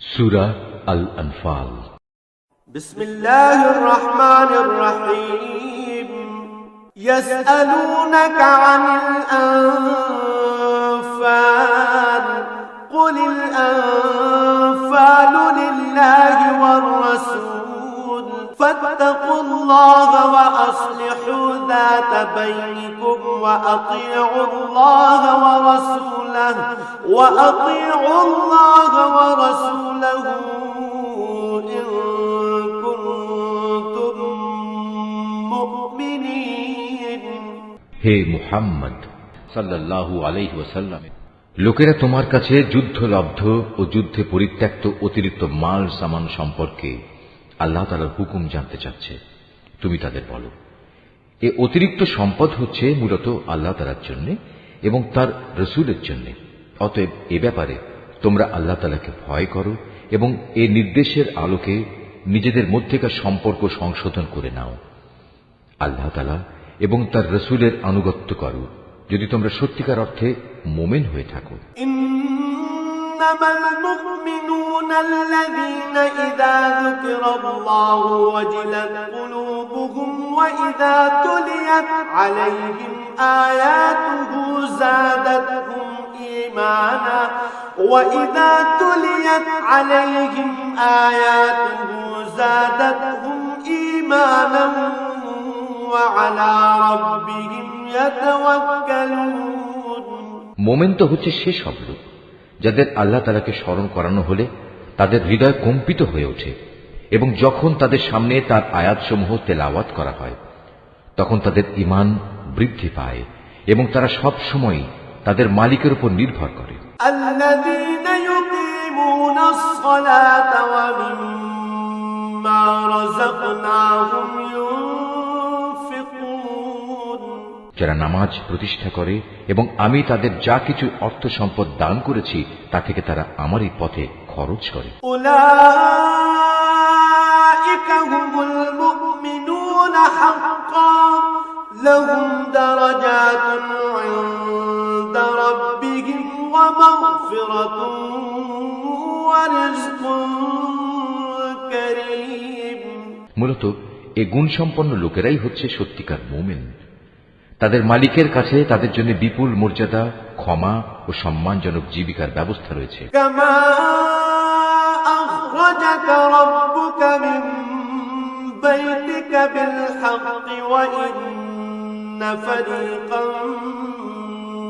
সূরা আল আনফাল। বিসমিল্লাহির রহমানির রহিম। ইয়াসআলুনাকা আনিল আনফাল কুলিল আনফালু লিল্লাহি ওয়ার রাসূল ফাত্তাকুল্লাহা ওয়া আসলিহু যাতা বাইনিকুম ওয়া আতিউল্লাহা ওয়া রাসূলাহু হে মুহাম্মদ সাল্লাল্লাহু আলাইহি ওয়াসাল্লাম, লোকেরা তোমার কাছে যুদ্ধলব্ধ ও যুদ্ধে পরিত্যক্ত অতিরিক্ত মাল সামান সম্পর্কে আল্লাহ তাআলার হুকুম জানতে চাচ্ছে। তুমি তাদের বলো, এ অতিরিক্ত সম্পদ হচ্ছে মূলত আল্লাহ তাআলার জন্য এবং তার রাসূলের জন্য। অতএব এ ব্যাপারে তোমরা আল্লাহ তাআলাকে ভয় করো এবং এ নির্দেশের আলোকে নিজেদের মধ্যেকার সম্পর্ক সংশোধন করে নাও। আল্লাহ তাআলা এবং তার রাসূলের আনুগত্য করো যদি তোমরা সত্যিকার অর্থে মুমিন হয়ে থাকো। ইন্নামাল মুমিনুনা আল্লাযীনা ইযা যুকিরাল্লাহু ওয়াজিলাত কুলুবুহুম ওয়া ইযা তুলিয়াত আলাইহিম আয়াতুহু যাদাতহুম ঈমানা ওয়া ইযা তুলিয়াত আলাইহিম আয়াতুহু যাদাতহুম ঈমানা মোমেন তো হচ্ছে সে সব লোক যাদের আল্লাহ তাআলাকে স্মরণ করানো হলে তাদের হৃদয় কম্পিত হয়ে ওঠে এবং যখন তাদের সামনে তার আয়াতসমূহ তেলাওয়াত করা হয় তখন তাদের ঈমান বৃদ্ধি পায় এবং তারা সব সময় তাদের মালিকের উপর নির্ভর করে। আল্লাযীনা ইউকিমুনাস সালাতা ওয়া মিম্মা রাযাকনাহুম যারা নামাজ প্রতিষ্ঠা করে এবং আমি তাদের যা কিছু অর্থ সম্পদ দান করেছি তা থেকে তারা আমারই পথে খরচ করে। উলাইকা হুমুল মুমিনুনা হাক্কান লাহুম দারাজাতুন ইনদা রাব্বিহিম ওয়া মাগফিরাতুন ওয়া রিজকুন কারীম। মূলত এই গুণসম্পন্ন লোকেরাই হচ্ছে সত্যিকার মুমিন। তাদের মালিকের কাছে তাদের জন্য বিপুল মর্যাদা, ক্ষমা ও সম্মানজনক জীবিকার ব্যবস্থা রয়েছে। কামা আখরাজাকা রাব্বুকা মিন বাইতিকা বিল হাক্কি ওয়া ইন্না ফারীকাম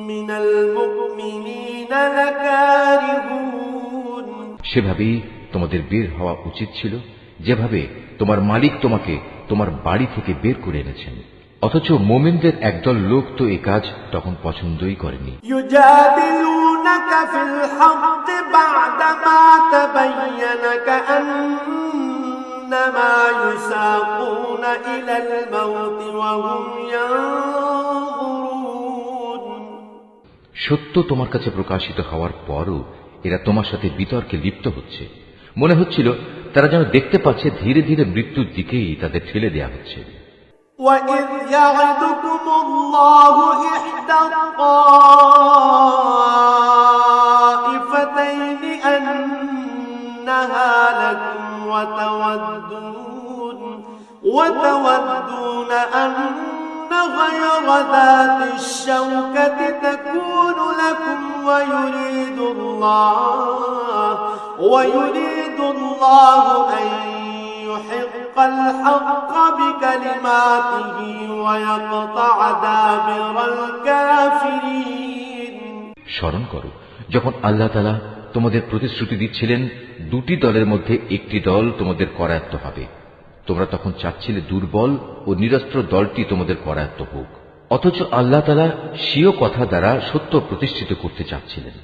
মিনাল মুমিনিনা লাকারিহুন। সেভাবেই তোমাদের বের হওয়া উচিত ছিল, যেভাবে তোমার মালিক তোমাকে তোমার বাড়ি থেকে বের করে এনেছেন। অথচ মুমিনদের একদল লোক তো এই কাজ তখন পছন্দই করেনি। ইউজাদিলুনাকা ফিল হাক্কি বা'দামা তাবায়্যানা কাআন্নামা ইউসাকুনা ইলাল মাউতি ওয়া হুম ইয়ানজুরুন। সত্য তোমার কাছে প্রকাশিত হওয়ার পরও এরা তোমার সাথে বিতর্কে লিপ্ত হচ্ছে। মনে হচ্ছিল তারা যেন দেখতে পাচ্ছে ধীরে ধীরে মৃত্যুর দিকেই তাদের ঠেলে দেয়া হচ্ছে। وَإِذْ يَعِدُكُمُ اللَّهُ إِحْدَى الطَّائِفَتَيْنِ أَنَّهَا لَكُمْ وَتَوَدُّونَ أَنَّ غَيْرَ ذَاتِ الشَّوْكَةِ تَكُونُ لَكُمْ وَيُرِيدُ اللَّهُ أَن يحق الحق بكلماته ويقطع دابر الكافرين। স্মরণ করো যখন আল্লাহ তাআলা তোমাদের প্রতিশ্রুতি দিচ্ছিলেন দুটি দলের মধ্যে একটি দল তোমাদের করায়ত্ত হবে। তোমরা তখন চাচ্ছিলে দুর্বল ও নিরস্ত্র দলটি তোমাদের করায়ত্ত হোক। অথচ আল্লাহ তাআলা স্বীয় কথা দ্বারা সত্য প্রতিষ্ঠিত করতে চাচ্ছিলেন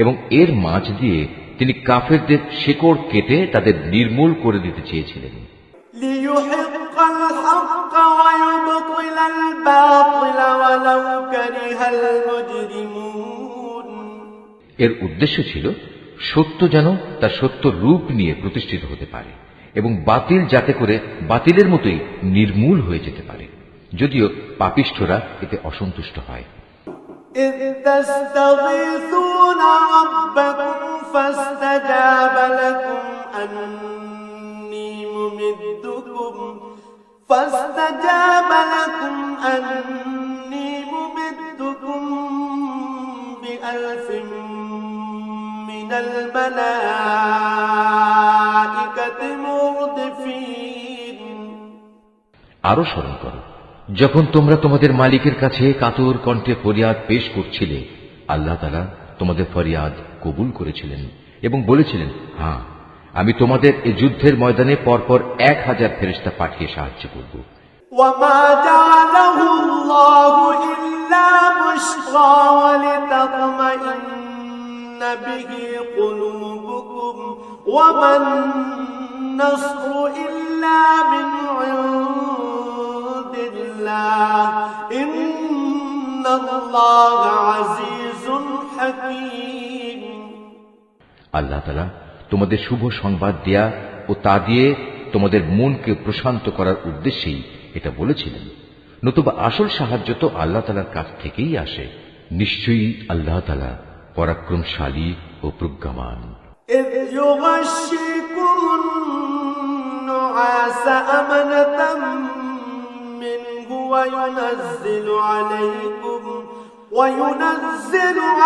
এবং এর মাঝ দিয়ে তিনি কাফেরদের শেকড় কেটে তাদের নির্মূল করে দিতে চেয়েছিলেন। লিইউহিক্কাল হাক্কা ওয়া ইউবতিলাল বাতিলা ওয়ালাউ কারিহাল মুজরিমুন। এর উদ্দেশ্য ছিল সত্য যেন তার সত্য রূপ নিয়ে প্রতিষ্ঠিত হতে পারে এবং বাতিল যাতে করে বাতিলের মতোই নির্মূল হয়ে যেতে পারে, যদিও পাপিষ্ঠরা এতে অসন্তুষ্ট হয়। إذ تستغيثون ربكم فاستجاب لكم أني ممدكم بألف من الملائكة مردفين আরো স্মরণ করো যখন তোমরা তোমাদের মালিকের কাছে কাতর কণ্ঠে ফরিয়াদ পেশ করছিলে, আল্লাহ তাআলা তোমাদের ফরিয়াদ কবুল করেছিলেন এবং বলেছিলেন, হ্যাঁ, আমি তোমাদের এই যুদ্ধের ময়দানে পরপর 1000 ফেরেশতা পাঠিয়ে সাহায্য করব। وما جعله الله إلا بشرى ولتطمئن به قلوبكم وما النصر إلا من عند الله إن الله عزيز حكيم আল্লাহ তাআলা তোমাদের শুভ সংবাদ দেয়া ও তা দিয়ে তোমাদের মনকে প্রশান্ত করার উদ্দেশ্যেই এটা বলেছিলেন, নতুবা আসল সাহায্য তো আল্লাহ তাআলার কাছ থেকেই আসে। নিশ্চয়ই আল্লাহ তাআলা পরাক্রমশালী ও প্রজ্ঞামান। إذ يغشيكم النعاس أمنة منه وينزل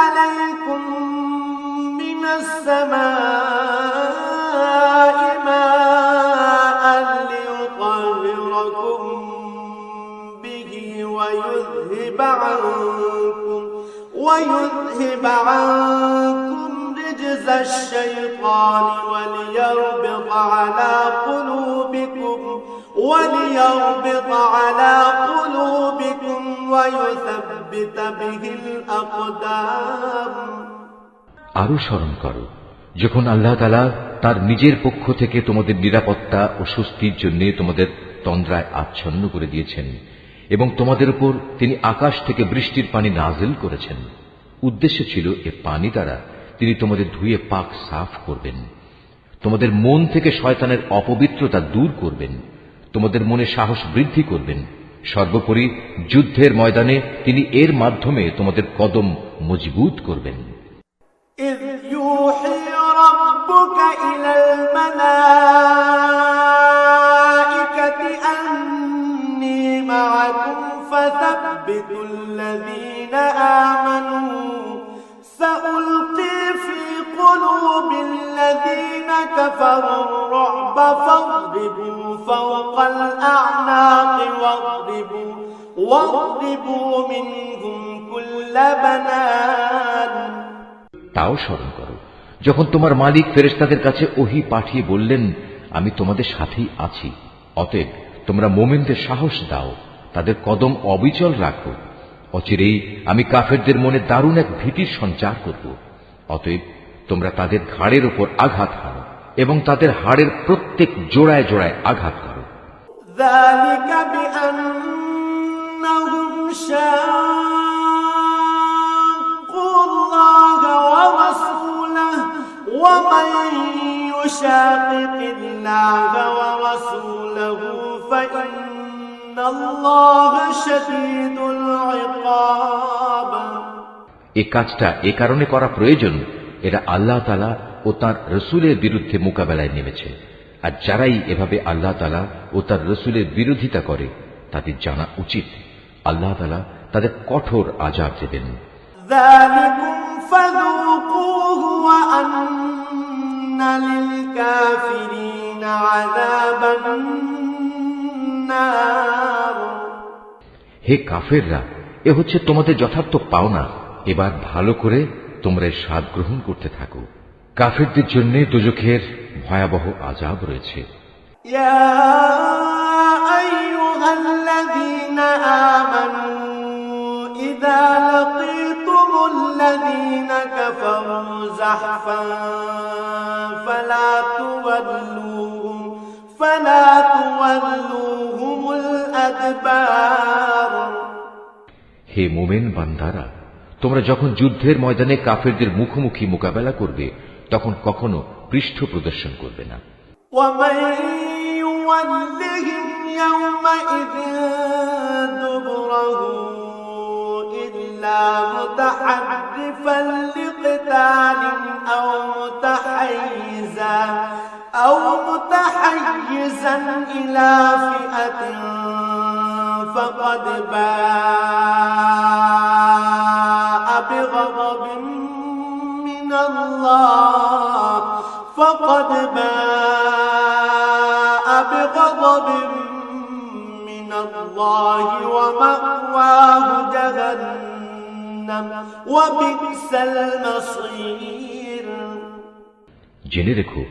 عليكم من السماء ماء ليطهركم به ويذهب عنكم رجز الشيطان وليربط على قلوبكم ويثبت به الأقدام আরো স্মরণ করো যখন আল্লাহ তাআলা তার নিজের পক্ষ থেকে তোমাদের নিরাপত্তা ও স্বস্তির জন্য তোমাদের তন্দ্রায় আচ্ছন্ন করে দিয়েছেন এবং তোমাদের উপর তিনি আকাশ থেকে বৃষ্টির পানি নাজিল করেছেন। উদ্দেশ্য ছিল এ পানি দ্বারা তিনি তোমাদের ধুয়ে পাক সাফ করবেন, তোমাদের মন থেকে শয়তানের অপবিত্রতা দূর করবেন, তোমাদের মনে সাহস বৃদ্ধি করবেন। সর্বোপরি যুদ্ধের ময়দানে তিনি এর মাধ্যমে তোমাদের কদম মজবুত করবেন। إذ يوحي ربك إلى الملائكة أني معكم فثبتوا الذين آمنوا سألقي في قلوب الذين كفروا الرعب فاضربوا فوق الأعناق واضربوا منهم كل بنان তাও স্মরণ করো যখন তোমার মালিক ফেরেশতাদের কাছে ওহী পাঠিয়ে বললেন, আমি তোমাদের সাথেই আছি, অতএব তোমরা মুমিনদের সাহস দাও, তাদের কদম অবিচল রাখো। অচিরেই আমি কাফেরদের মনে দারুণ এক ভীতির সঞ্চার করব। অতএব তোমরা তাদের ঘাড়ের উপর আঘাত হানো এবং তাদের হাড়ের প্রত্যেক জোড়ায় জোড়ায় আঘাত করো। ذلك بأنهم شاقوا الله ورسوله ومن يشاقق الله ورسوله فإن الله شديد العقاب এই কাজটা এ কারণে করা প্রয়োজন, এরা আল্লাহ তাআলা ও তার রসুলের বিরুদ্ধে মোকাবেলায় নেমেছে, আর যারাই এভাবে আল্লাহ তাআলা ও তার রসুলের বিরোধিতা করে তাদের জানা উচিত আল্লাহ তাআলা তাদের কঠোর আযাব দেবেন। ذلكم فذوقوه وأن للكافرين عذاب النار হে কাফেররা, এ হচ্ছে তোমাদের যথার্থ পাওনা, এবার ভালো করে তোমরা স্বাদ গ্রহণ করতে থাকো। কাফেরদের জন্য দোজখের ভয়াবহ আযাব রয়েছে। ইয়া আইয়ুহাল্লাযীনা আমানু ইযা লাকীতুমুল্লাযীনা কাফারু যাহফান ফালা তুওয়াল্লুহুমুল আদবার। হে মুমিন বান্দারা, তোমরা যখন যুদ্ধের ময়দানে কাফেরদের মুখোমুখি মোকাবেলা করবে তখন কখনো পৃষ্ঠ প্রদর্শন করবে না। ومن يولهم يومئذ دبره إلا متحرفا لقتال قتال أو متحيزا إلى فئة فقد باء بغضب من الله ومأواه جهنم وبئس المصير। জেনে রেখো,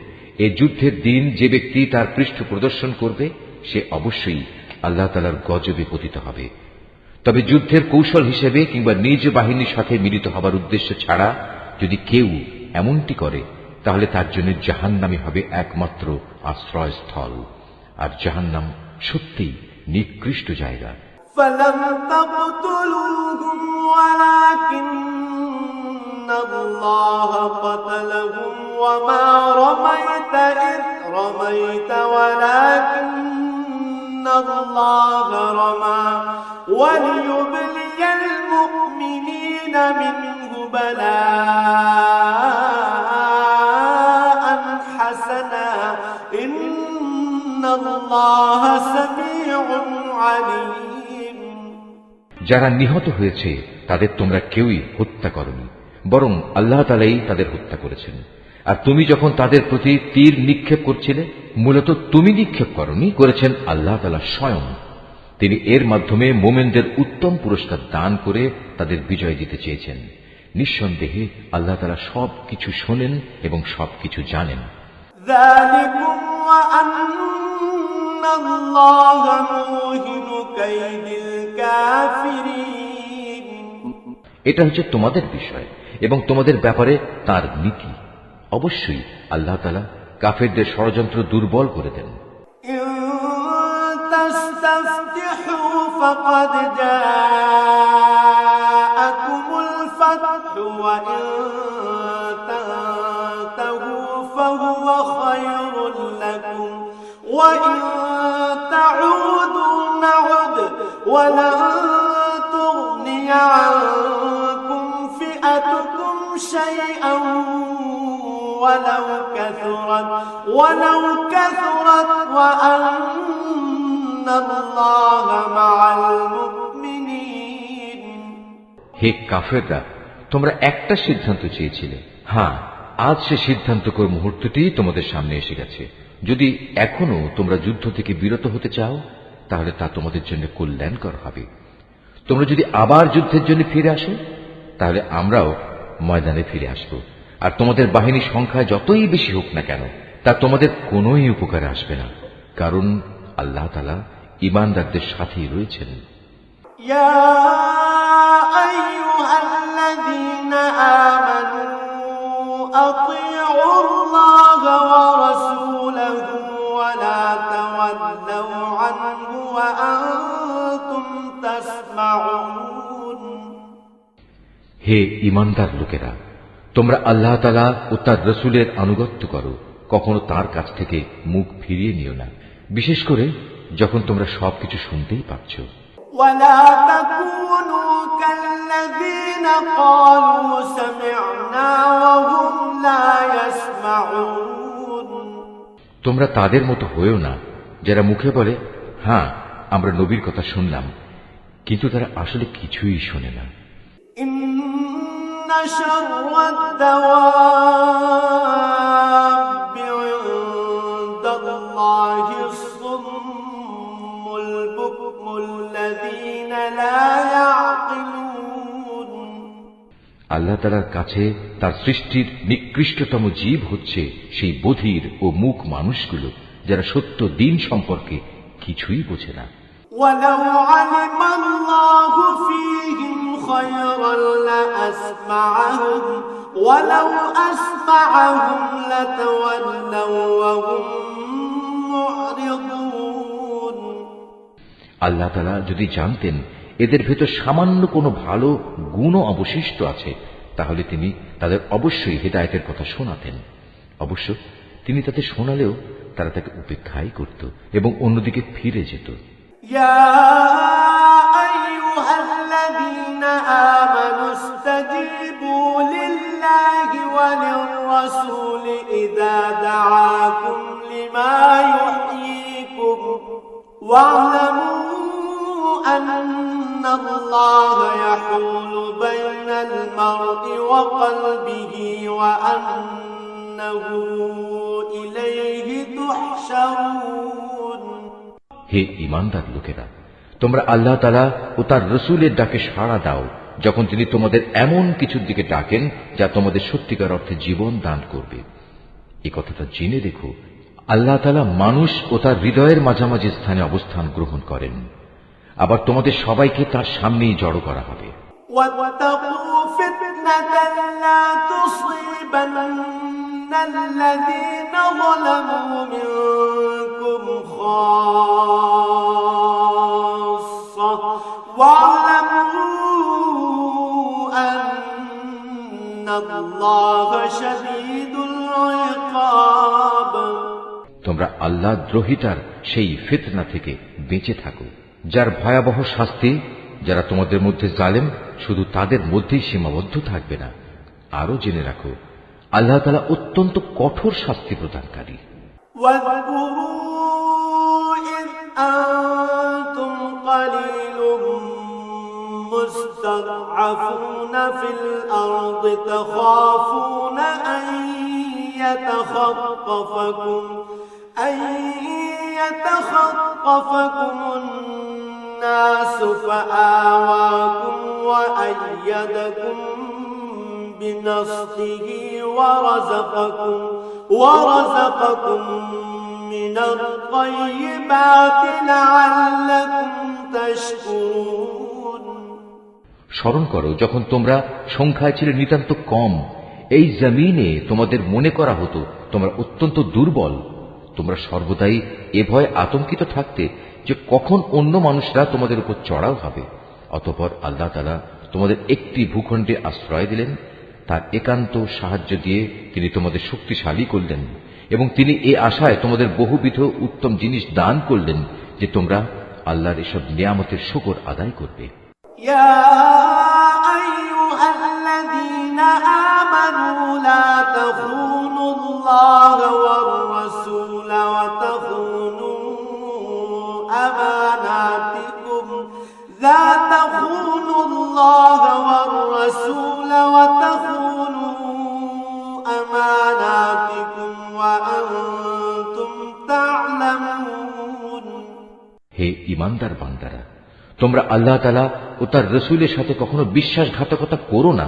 এ যুদ্ধের দিন যে ব্যক্তি তার পৃষ্ঠ প্রদর্শন করবে সে অবশ্যই আল্লাহ তাআলার গজবে পতিত হবে। তবে যুদ্ধের কৌশল হিসেবে কিংবা নিজ বাহিনীর সাথে মিলিত হবার উদ্দেশ্য ছাড়া যদি কেউ এমনটি করে তাহলে তার জন্য জাহান্নামই হবে একমাত্র আশ্রয়স্থল, আর জাহান্নাম সত্যিই নিকৃষ্ট জায়গা। فلم تقتلوهم ولكن الله قتلهم وما رميت إذ رميت ولكن الله رمى وليبلي المؤمنين منه بلاء حسنا إن الله سميع عليم। যারা নিহত হয়েছে তাদের তোমরা কেউই হত্যা করনি, বরং আল্লাহ তাআলাই তাদের হত্যা করেছেন। আর তুমি যখন তাদের প্রতি তীর নিক্ষেপ করছিলে, মূলত তুমি নিক্ষেপ করনি, করেছেন আল্লাহ তাআলা স্বয়ং। তিনি এর মাধ্যমে মুমিনদের উত্তম পুরস্কার দান করে তাদের বিজয় দিতে চেয়েছেন। নিঃসন্দেহে আল্লাহ তাআলা সবকিছু শোনেন এবং সবকিছু জানেন। ذلكم وأن الله موهن كيد الكافرين। এটা হচ্ছে তোমাদের বিষয় এবং তোমাদের ব্যাপারে তার নীতি। অবশ্যই আল্লাহ তাআলা কাফেরদের ষড়যন্ত্র দুর্বল করে দেন। إن تستفتحوا فقد جاءكم الفتح وإن تنتهوا فهو خير لكم وإن تعودوا نعد ولن تغني عنكم فئتكم شيئا ولو كثرت وأن الله مع المؤمنين। হে কাফেররা, তোমরা একটা সিদ্ধান্ত চেয়েছিলে, হ্যাঁ আজ সে সিদ্ধান্তকর মুহূর্তটি তোমাদের সামনে এসে গেছে। যদি এখনো তোমরা যুদ্ধ থেকে বিরত হতে চাও তাহলে তা তোমাদের জন্য কল্যাণকর হবে। তোমরা যদি আবার যুদ্ধের জন্য ফিরে আসো তাহলে আমরাও ময়দানে ফিরে আসব, আর তোমাদের বাহিনীর সংখ্যা যতই বেশি হোক না কেন তা তোমাদের কোনোই উপকারে আসবে না, কারণ আল্লাহ তাআলা ঈমানদারদের সাথেই রয়েছেন। ইয়া আইয়ুহাল্লাযীনা আমানু আতিউল্লাহ ওয়া রাসূলাহু ওয়া লা তাওয়াল্লাউ আনহু ওয়া আনতুম তাসমাউন। হে ঈমানদার লোকেরা, তোমরা আল্লাহ তাআলা ও তার রাসূলের আনুগত্য করো, কখনো তার কাছ থেকে মুখ ফিরিয়ে নিও না, বিশেষ করে যখন তোমরা সবকিছু শুনতেই পাচ্ছ। ওয়ালা তাকুনু কাল্লাযীনা ক্বালু সামি'না ওয়া হুম লা ইয়াসমাউন। তোমরা তাদের মতো হয়েও না যারা মুখে বলে হ্যাঁ আমরা নবীর কথা শুনলাম, কিন্তু তারা আসলে কিছুই শোনে না। ইন্না শাররাদ দাওয়াবি ইনদাল্লাহিস সুম্মুল বুকমুল্লাযীনা লা ইয়াকিলুন। আল্লাহ তাআলার কাছে তার সৃষ্টির নিকৃষ্টতম জীব হচ্ছে সেই বধির ও মূক মানুষগুলো যারা সত্য দিন সম্পর্কে কিছুই বোঝে না। ওয়ালাউ আলিমাল্লাহু ফীহিম খায়রান লাআসমা'আহুম ওয়ালাউ আসমা'আহুম লাতাওয়াল্লাউ ওয়া হুম মু'রিদুন। আল্লাহ তাআলা যদি জানতেন এদের ভেতর সামান্য কোনো ভালো গুণও অবশিষ্ট আছে তাহলে তিনি তাদের অবশ্যই হিদায়াতের কথা শোনাতেন। অবশ্য তিনি তাদের শোনালেও তারা তাকে উপেক্ষাই করত এবং অন্যদিকে ফিরে যেত। ইয়া আইয়ুহাল্লাযীনা আমানু ইসতাজীবু লিল্লাহি وللرسول إذا دعاكم لما يحييكم واعلموا أن الله يحول بين المرء وقلبه وأنه إليه تحشرون. হে ঈমানদার লোকেরা, তোমরা আল্লাহ তাআলা ও তার রাসূলের ডাকে সাড়া দাও যখন তিনি তোমাদের এমন কিছুর দিকে ডাকেন যা তোমাদের সত্যিকার অর্থে জীবন দান করবে। এই কথাটা জেনে রেখো, আল্লাহ তাআলা মানুষ ও তার হৃদয়ের মাঝামাঝি স্থানে অবস্থান গ্রহণ করেন। আবার তোমাদের সবাইকে তার সামনেই জড়ো করা হবে। واتقوا فتنة لا تصيبن الذين ظلموا منكم خاصة واعلموا أن الله شديد العقاب. তোমরা আল্লাহ দ্রোহিতার সেই ফিতনা থেকে বেঁচে থাকো, যার ভয়াবহ শাস্তি যারা তোমাদের মধ্যে জালেম শুধু তাদের মধ্যেই সীমাবদ্ধ থাকবে না। আরো জেনে রাখো, আল্লাহ তাআলা অত্যন্ত কঠোর শাস্তি প্রদানকারী। واذكروا إذ أنتم قليل مستضعفون في الأرض تخافون أن يتخطفكم الناس فآواكم وأيدكم بنصره ورزقكم من الطيبات لعلكم تشكرون. স্মরণ করো যখন তোমরা সংখ্যায় ছিলে নিতান্ত কম, এই জমিনে তোমাদের মনে করা হতো তোমরা অত্যন্ত দুর্বল। তোমরা সর্বদাই এ ভয়ে আতঙ্কিত থাকতে যে কখন অন্য মানুষরা তোমাদের উপর চড়াও হবে। অতঃপর আল্লাহ তাআলা তোমাদের একটি ভূখণ্ডে আশ্রয় দিলেন, তার একান্ত সাহায্য দিয়ে তিনি তোমাদের শক্তিশালী করলেন এবং তিনি এ আশায় তোমাদের বহুবিধ উত্তম জিনিস দান করলেন যে তোমরা আল্লাহর এসব নিয়ামতের শুকর আদায় করবে। يا أيها الذين آمنوا لا تخونوا الله والرسول وتخونوا أماناتكم وأنتم تعلمون. হে ঈমানদার বান্দারা, তোমরা আল্লাহ তাআলা ও তার রাসূলের সাথে কখনো বিশ্বাসঘাতকতা করো না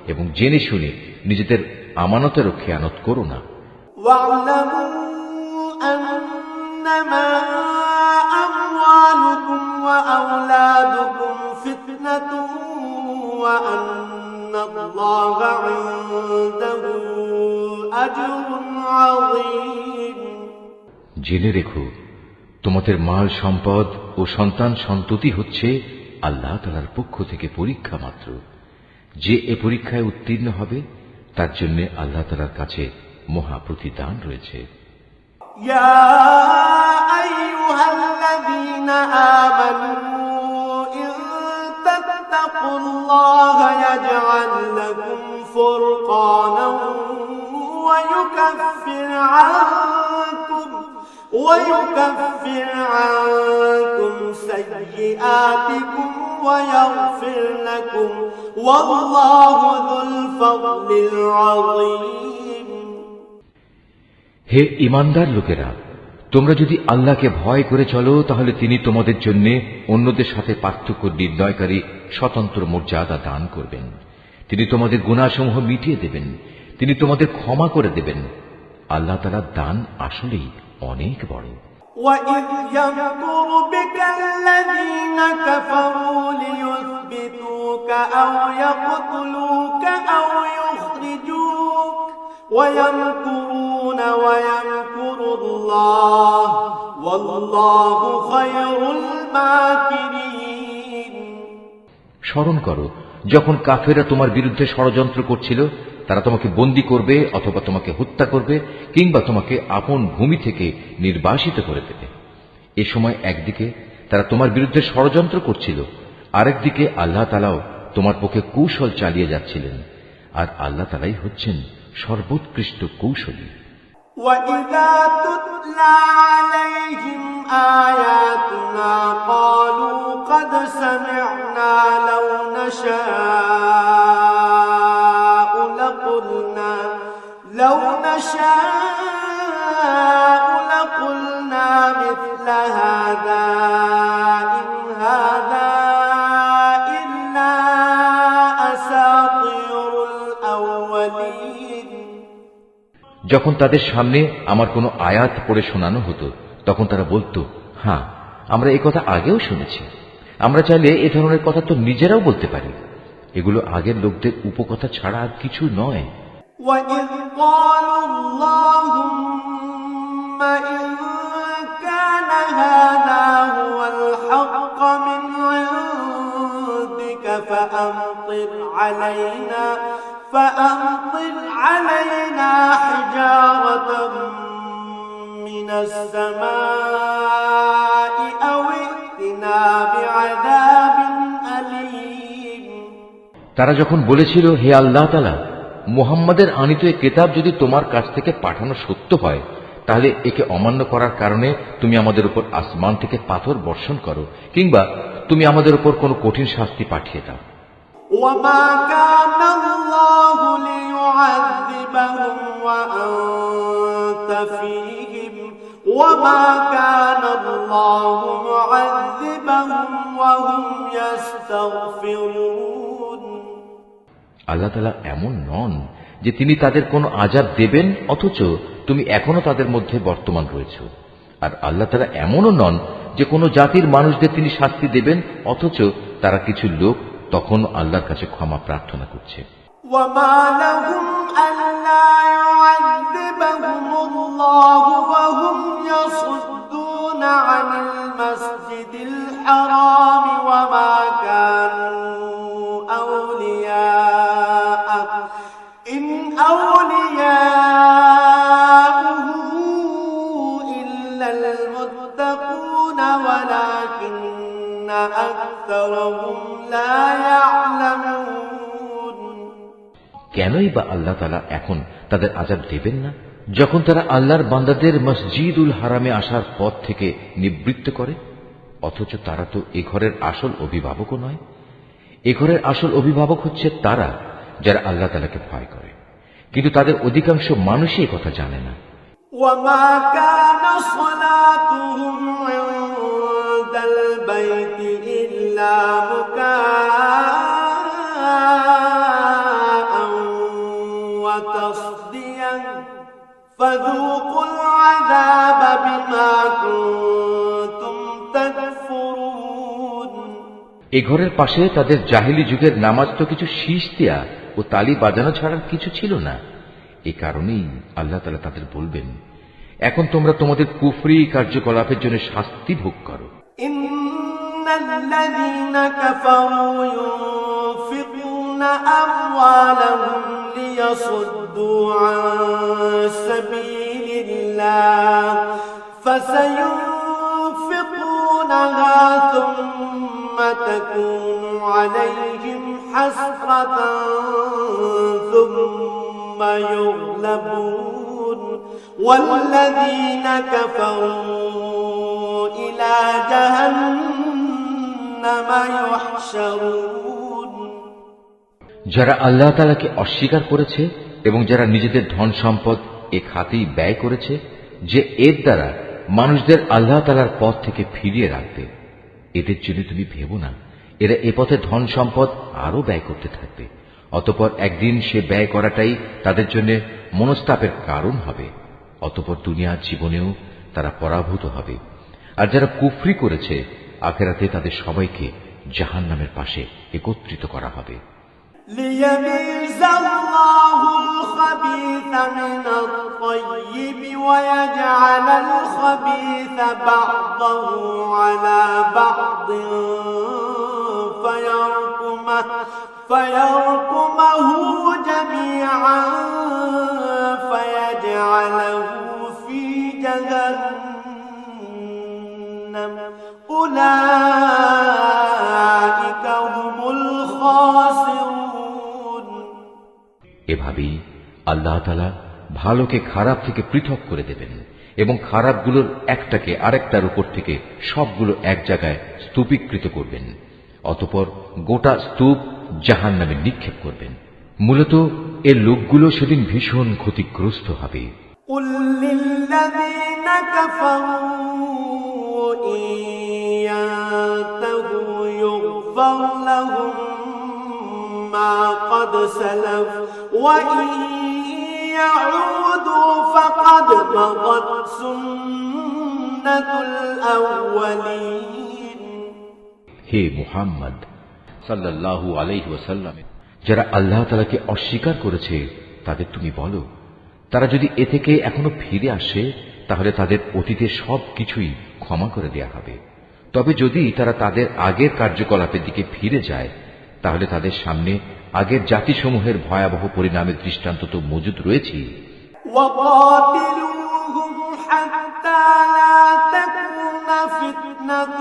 এবং জেনে শুনে নিজেদের আমানতের খেয়ানত করো না। واعلموا أنما أموالكم وأولادكم فتنة وأن الله عنده أجر عظيم. জেনে রেখো, তোমাদের মাল সম্পদ ও সন্তান সন্ততি হচ্ছে আল্লাহ তাআলার পক্ষ থেকে পরীক্ষা মাত্র। যে এ পরীক্ষায় উত্তীর্ণ হবে তার জন্য আল্লাহ তাআলার কাছে মহা প্রতিদান রয়েছে। يا أيها الذين آمنوا إن تتقوا الله يجعل لكم فرقانا ويكفر عنكم سيئاتكم ويغفر لكم والله ذو الفضل العظيم. হে ঈমানদার লোকেরা, তোমরা যদি আল্লাহকে ভয় করে চলো তাহলে তিনি তোমাদের জন্য অন্যদের সাথে পার্থক্য নির্ণয়কারী স্বতন্ত্র মর্যাদা দান করবেন। তিনি তোমাদের গুনাহসমূহ মিটিয়ে দেবেন, তিনি তোমাদের ক্ষমা করে দেবেন। আল্লাহ তাআলার দান আসলেই অনেক বড়। وَإِذْ يَمْكُرُ بِكَ الَّذِينَ كَفَرُوا لِيُثْبِتُوكَ أَوْ يَقْتُلُوكَ أَوْ يُخْرِجُوكَ وَيَمْكُرُونَ وَيَمْكُرُ اللَّهُ وَاللَّهُ خَيْرُ الْمَاكِرِينَ. স্মরণ করো যখন কাফেররা তোমার বিরুদ্ধে ষড়যন্ত্র করছিল, তারা তোমাকে বন্দী করবে অথবা তোমাকে হত্যা করবে কিংবা তোমাকে আপন ভূমি থেকে নির্বাসিত করে দেবে। এ সময় একদিকে তারা তোমার বিরুদ্ধে ষড়যন্ত্র করছিল, আরেকদিকে আল্লাহ তাআলাও তোমার পক্ষে কৌশল চালিয়ে যাচ্ছিলেন। আর আল্লাহ তাআলাই হচ্ছেন সর্বোৎকৃষ্ট কৌশলী। وَإِذَا تُتْلَى عَلَيْهِمْ آيَاتُنَا قَالُوا قَدْ سَمِعْنَا لَوْ نَشَاءُ لَقُلْنَا مِثْلَ هَذَا إِنْ هَذَا إِلَّا أَسَاطِيرُ الْأَوَّلِينَ। যখন তাদের সামনে আমার কোনো আয়াত পড়ে শোনানো হতো তখন তারা বলতো, হ্যাঁ, আমরা এই কথা আগেও শুনেছি, আমরা চাইলে এ ধরনের কথা তো নিজেরাও বলতে পারি। এগুলো আগের লোকদের উপকথা ছাড়া আর কিছু নয়। وَإِذْ قَالُوا اللَّهُمَّ إِن كَانَ هَذَا هُوَ الْحَقَّ مِنْ عِندِكَ فَأَمْطِرْ عَلَيْنَا حِجَارَةً مِنَ السَّمَاءِ أَوْ ائْتِنَا بِعَذَابٍ أَلِيمٍ। তারা যখন বলেছিল, হে আল্লাহ তাআলা, মুহাম্মাদের আনিত এই কিতাব যদি তোমার কাছ থেকে পাঠানো সত্য হয়, তাহলে একে অমান্য করার কারণে তুমি আমাদের উপর আসমান থেকে পাথর বর্ষণ করো, কিংবা তুমি আমাদের উপর কোনো কঠিন শাস্তি পাঠিয়ে দাও। وَمَا كَانَ اللَّهُ لِيُعَذِّبَهُمْ وَأَنْتَ فِيهِمْ وَمَا كَانَ اللَّهُ مُعَذِّبَهُمْ وَهُمْ يَسْتَغْفِرُونَ। আল্লাহ তাআলা এমন নন যে তিনি তাদের কোনো আযাব দেবেন অথচ তুমি এখনো তাদের মধ্যে বর্তমান রয়েছো, আর আল্লাহ তাআলা এমনও নন যে কোনো জাতির মানুষদের তিনি শাস্তি দেবেন অথচ তারা কিছু লোক তখন আল্লাহর কাছে ক্ষমা প্রার্থনা করছে। وَمَا لَهُمْ أَلَّا يُعَذِّبَهُمُ اللَّهُ وَهُمْ يَصُدُّونَ عَنِ الْمَسْجِدِ الْحَرَامِ وَمَا كَانُوا أَوْلِيَاءَهُ إِنْ أَوْلِيَاؤُهُ إِلَّا الْمُتَّقُونَ وَلَكِنَّ أَكْثَرَهُمْ لَا يَعْلَمُونَ। কেনই বা আল্লাহ তাআলা এখন তাদের আযাব দেবেন না, যখন তারা আল্লাহর বান্দাদের মসজিদুল হারামে আসার পথ থেকে নিবৃত্ত করে? অথচ তারা তো এ ঘরের আসল অভিভাবকও নয়। এ ঘরের আসল অভিভাবক হচ্ছে তারা যারা আল্লাহ তাআলাকে ভয় করে, কিন্তু তাদের অধিকাংশ মানুষই কথা জানে না। وَمَا كَانَ صَلَاتُهُمْ عِندَ الْبَيْتِ إِلَّا مُكَاءً وَتَصْدِيًا فَذُوقُوا الْعَذَابَ بِمَا كُنتُمْ تَكْفُرُونَ। এ ঘরের পাশে তাদের জাহিলি যুগের নামাজ তো কিছু শীষ দেয়া ও তালি বাজানো ছাড়ার কিছু ছিল না। এ কারণেই আল্লাহ তাআলা তাদের বলবেন, এখন তোমরা তোমাদের কুফরি কার্যকলাপের জন্য শাস্তি ভোগ করো। ইন্নাল্লাযীনা কাফারু ইউনফিকুনা আমওয়ালাহুম লিয়াসুদ্দু আন সাবিলিল্লাহ ফাসায়ুনফিকুনাহা থুম্মা তাকুনু আলাইহিম হাসরাতান থুম্মা يغلبون والذين كفروا إلى جهنم يحشرون। যারা আল্লাহ তাআলাকে অস্বীকার করেছে এবং যারা নিজেদের ধন সম্পদ এ খাতেই ব্যয় করেছে, যে এর দ্বারা মানুষদের আল্লাহ তাআলার পথ থেকে ফিরিয়ে রাখবে, এদের জন্য তুমি ভেবো না এরা এ পথে ধন সম্পদ আরো ব্যয় করতে থাকবে, অতঃপর একদিন সে ব্যয় করাটাই তাদের জন্য মনস্তাপের কারণ হবে, অতঃপর দুনিয়ার জীবনেও তারা পরাভূত হবে। আর যারা কুফরি করেছে, আখিরাতে তাদের সবাইকে জাহান্নামের পাশে একত্রিত করা হবে। ليميز الله الخبيث من الطيب ويجعل الخبيث بعضه على بعض فيركمه جميعا فيجعله في جهنم أولئك هم الخاسرون। এভাবেই আল্লাহ তাআলা ভালোকে খারাপ থেকে পৃথক করে দেবেন এবং খারাপগুলোর একটাকে আরেকটার উপর থেকে সবগুলো এক জায়গায় স্তূপীকৃত করবেন। অতঃপর গোটা স্তূপ জাহান্নামে নিক্ষেপ করবেন। মূলত এর লোকগুলো সেদিন ভীষণ ক্ষতিগ্রস্ত হবে। قل للذين كفروا إن ينتهوا يغفر لهم ما قد سلف وإن يعودوا فقد مضت سنة الأولين। হে মুহাম্মদ সাল্লাল্লাহু আলাইহি ওয়াসাল্লাম, যারা আল্লাহ তাআলাকে অস্বীকার করেছে তাদের তুমি বলো, তারা যদি এ থেকে এখনো ফিরে আসে তাহলে তাদের অতীতের সব কিছুই ক্ষমা করে দেয়া হবে। তবে যদি তারা তাদের আগের কার্যকলাপের দিকে ফিরে যায় তাহলে তাদের সামনে আগের জাতিসমূহের ভয়াবহ পরিণামের দৃষ্টান্ত তো মজুদ রয়েছে। وقاتلوهم حتى لا تكون فتنة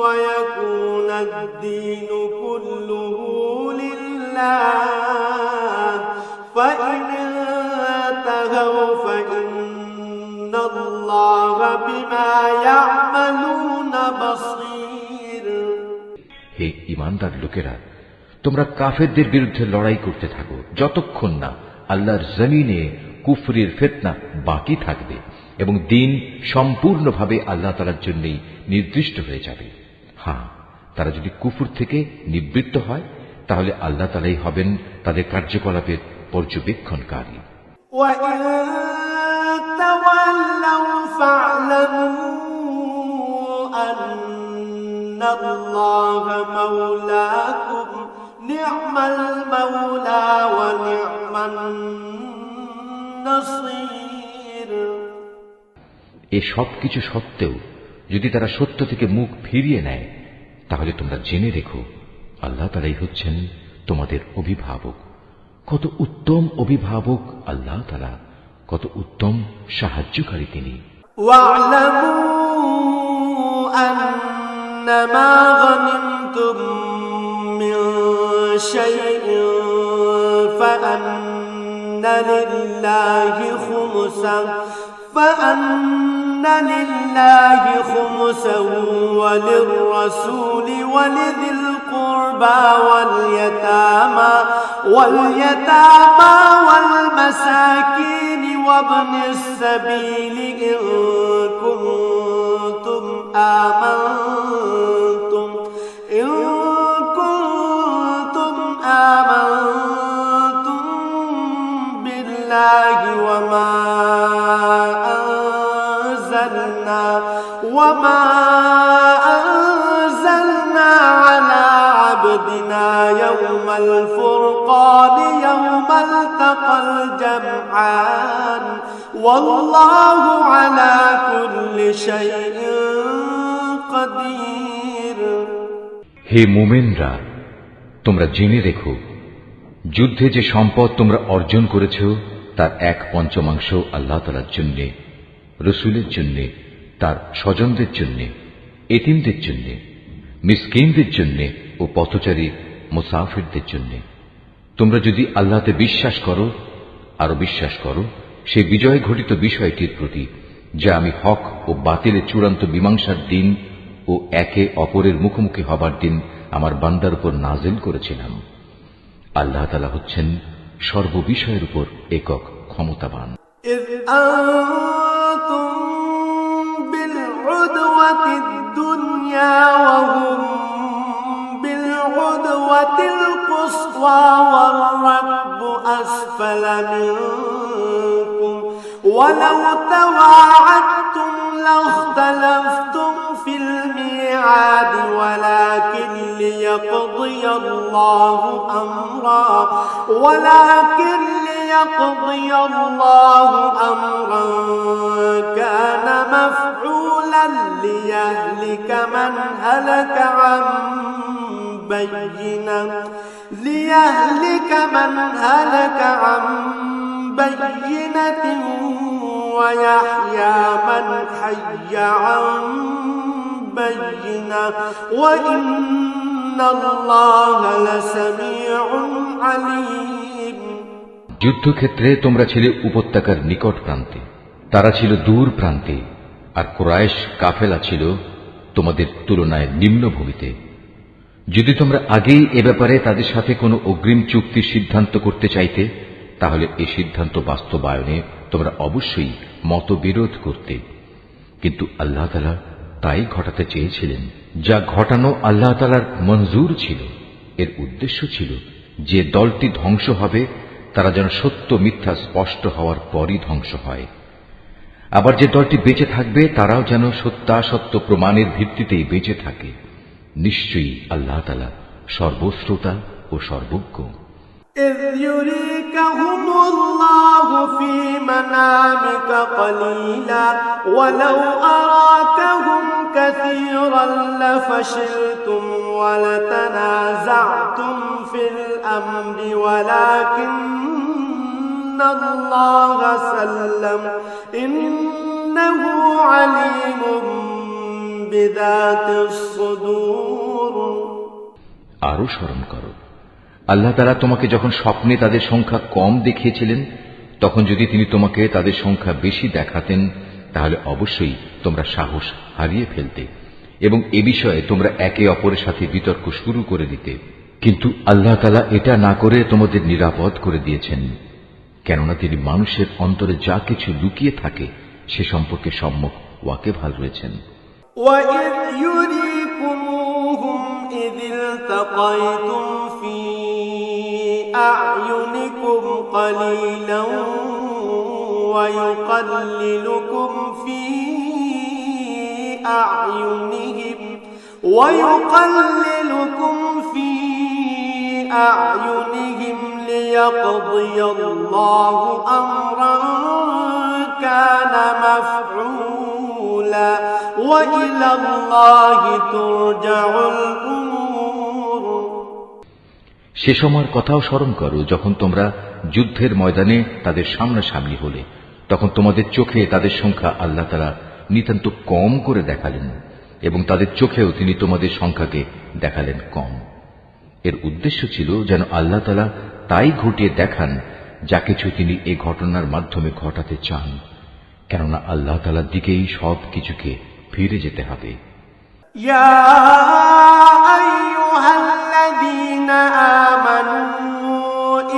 ويكون الدين كله لله فإن انتهوا فإن الله بما يعملون بصير। হে ঈমানদার লোকেরা, তোমরা কাফেরদের বিরুদ্ধে লড়াই করতে থাকো যতক্ষণ না আল্লাহর জমিনে কুফরির ফিতনা বাকি থাকবে এবং দ্বীন সম্পূর্ণভাবে আল্লাহ তাআলার জন্যই নির্দিষ্ট হয়ে যাবে। হ্যাঁ, তারা যদি কুফর থেকে নিবৃত্ত হয় তাহলে আল্লাহ তাআলাই হবেন তাদের কার্যকলাপের পর্যবেক্ষণকারী। وَإِن تَوَلَّوْا فَاعْلَمُوا أَنَّ اللَّهَ مَوْلَاكُمْ نِعْمَ الْمَوْلَى وَنِعْمَ النَّصِيرُ। এ সব কিছু সত্ত্বেও যদি তারা সত্য থেকে মুখ ফিরিয়ে নেয় তাহলে তোমরা জেনে রেখো, আল্লাহ তাআলাই হচ্ছেন তোমাদের অভিভাবক। কত উত্তম অভিভাবক আল্লাহ তাআলা, কত উত্তম সাহায্যকারী তিনি। وَاعْلَمُوا أَنَّمَا غَنِمْتُم مِّن شَيْءٍ فَأَنَّ لِلَّهِ خُمُسَهُ وَلِلرَّسُولِ وَلِذِي الْقُرْبَى وَالْيَتَامَى وَالْمَسَاكِينِ وَابْنِ السَّبِيلِ إِن كُنتُمْ آمنتم بالله وما أنزلنا على عبدنا يوم الفرقان يوم التقى الجمعان والله على كل شيء قدير। হে মুমিনরা, তোমরা জেনে রেখো, যুদ্ধে যে সম্পদ তোমরা অর্জন করেছ তার 1/5 আল্লাহ তাআলার জন্য, রাসূলের জন্য, তার স্বজনদের জন্য, এতিমদের জন্য, মিসকিনদের জন্য ও পথচারী মুসাফিরদের জন্য। তোমরা যদি আল্লাহতে বিশ্বাস করো, আরো বিশ্বাস করো সেই বিজয় ঘটিত বিষয়টির প্রতি, যা আমি হক ও বাতিলের চূড়ান্ত মীমাংসার দিন ও একে অপরের মুখোমুখি হবার দিন আমার বান্দার উপর নাযিল করেছিলাম। আল্লাহ তাআলা হচ্ছেন সর্ববিষয়ের উপর একক ক্ষমতাবান। بالعدوة الدنيا وهم بالعدوة القصوى والركب أسفل منكم ولو تواعدتم لاختلفتم في الميعاد ولكن ليقضي الله أمرا كان مفعولا ليهلك من هلك عن بينة ويحيى من حي عن بينة وإن الله لسميع عليم। যুদ্ধক্ষেত্রে তোমরা ছিলে উপত্যকার নিকট প্রান্তে, তারা ছিল দূর প্রান্তে, আর কুরাইশ কাফেলা ছিল তোমাদের তুলনায় নিম্নভূমিতে। যদি তোমরা আগেই এ ব্যাপারে তাদের সাথে কোনো অগ্রিম চুক্তির সিদ্ধান্ত করতে চাইতে, তাহলে এই সিদ্ধান্ত বাস্তবায়নে তোমরা অবশ্যই মতবিরোধ করতে। কিন্তু আল্লাহ তাআলা তাই ঘটাতে চেয়েছিলেন যা ঘটানো আল্লাহ তাআলার মঞ্জুর ছিল। এর উদ্দেশ্য ছিল যে দলটি ধ্বংস হবে তারা যেন সত্য মিথ্যা স্পষ্ট হওয়ার পরই ধ্বংস হয়, আবার যে দলটি বেঁচে থাকবে তারাও যেন সত্যাসত্য প্রমাণের ভিত্তিতেই বেঁচে থাকে। নিশ্চয়ই আল্লাহ তাআলা সর্বশ্রোতা ও সর্বজ্ঞ। إذ يريكهم الله في منامك قليلا ولو أراكهم كثيرا لفشلتم ولتنازعتم في الأمر ولكن الله سلم إنه عليم بذات الصدور। আরো স্মরণ করো, আল্লাহ তাআলা তোমাকে যখন স্বপ্নে তাদের সংখ্যা কম দেখিয়েছিলেন, তখন যদি তিনি তোমাকে তাদের সংখ্যা বেশি দেখাতেন তাহলে অবশ্যই তোমরা সাহস হারিয়ে ফেলতে এবং এ বিষয়ে তোমরা একে অপরের সাথে বিতর্ক শুরু করে দিতে। কিন্তু আল্লাহ তাআলা এটা না করে তোমাদের নিরাপদ করে দিয়েছেন, কেননা তিনি মানুষের অন্তরে যা কিছু লুকিয়ে থাকে সে সম্পর্কে সম্যক ওয়াকিবহাল রয়েছেন। وَإِذْ يُرِيكُمُوهُمْ إِذِ الْتَقَيْتُمْ فِي أَعْيُنِكُمْ قَلِيلًا وَيُقَلِّلُكُمْ فِي أَعْيُنِهِمْ لِيَقْضِيَ اللَّهُ أَمْرًا كَانَ مَفْعُولًا وَإِلَى اللَّهِ تُرْجَعُ الْأُمُورُ। সে সময়ের কথাও স্মরণ করো যখন তোমরা যুদ্ধের ময়দানে তাদের সামনাসামনি হলে, তখন তোমাদের চোখে তাদের সংখ্যা আল্লাহ তাআলা নিতান্ত কম করে দেখালেন এবং তাদের চোখেও তিনি তোমাদের সংখ্যাকে দেখালেন কম। এর উদ্দেশ্য ছিল যেন আল্লাহ তাআলা তাই ঘটিয়ে দেখান যা কিছু তিনি এ ঘটনার মাধ্যমে ঘটাতে চান, কেননা আল্লাহ তাআলার দিকেই সব কিছুকে ফিরে যেতে হবে। ইয়া আইয়ুহাল্লাযীনা আমানু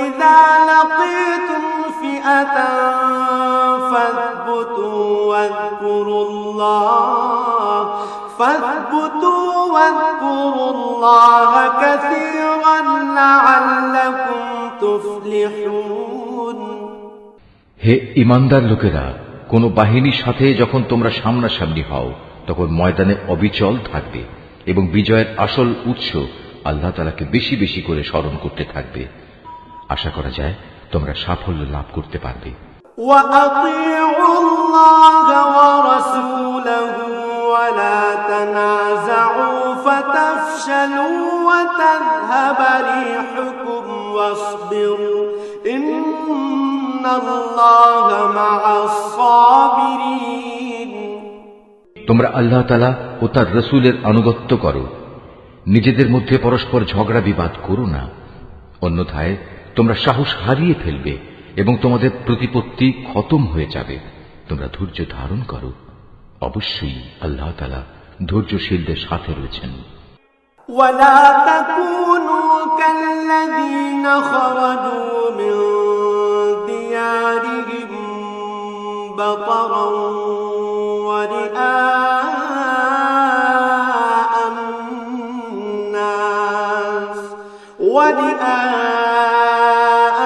ইযা লাকীতুম ফিআতান ফাসবুতু ওয়াযকুরুল্লাহা কাসীরান লাআল্লাকুম তুফলিহুন। হে ঈমানদার লোকেরা, কোন বাহিনীর সাথে যখন তোমরা সামনাসামনি হও তখন ময়দানে অবিচল থাকবে এবং বিজয়ের আসল উৎস আল্লাহ তাআলাকে বেশি বেশি করে স্মরণ করতে থাকবে। আশা করা যায় তোমরা সাফল্য লাভ করতে পারবে। وَأَطِيعُوا اللَّهَ وَرَسُولَهُ وَلَا تَنَازَعُوا فَتَفْشَلُوا وَتَذْهَبَ رِيحُكُمْ وَاصْبِرُوا إِنَّ اللَّهَ مَعَ الصَّابِرِينَ। তোমরা আল্লাহ তাআলা ও তার রাসূলের আনুগত্য করো, নিজেদের মধ্যে পরস্পর ঝগড়া বিবাদ করো না, অন্যথায় তোমরা সাহস হারিয়ে ফেলবে এবং তোমাদের প্রতিপত্তি খতম হয়ে যাবে। তোমরা ধৈর্য ধারণ করো, অবশ্যই আল্লাহ তাআলা ধৈর্যশীলদের সাথে রয়েছেন। ولا تكونوا كالذين خرجوا من ديارهم بطرا ورئاء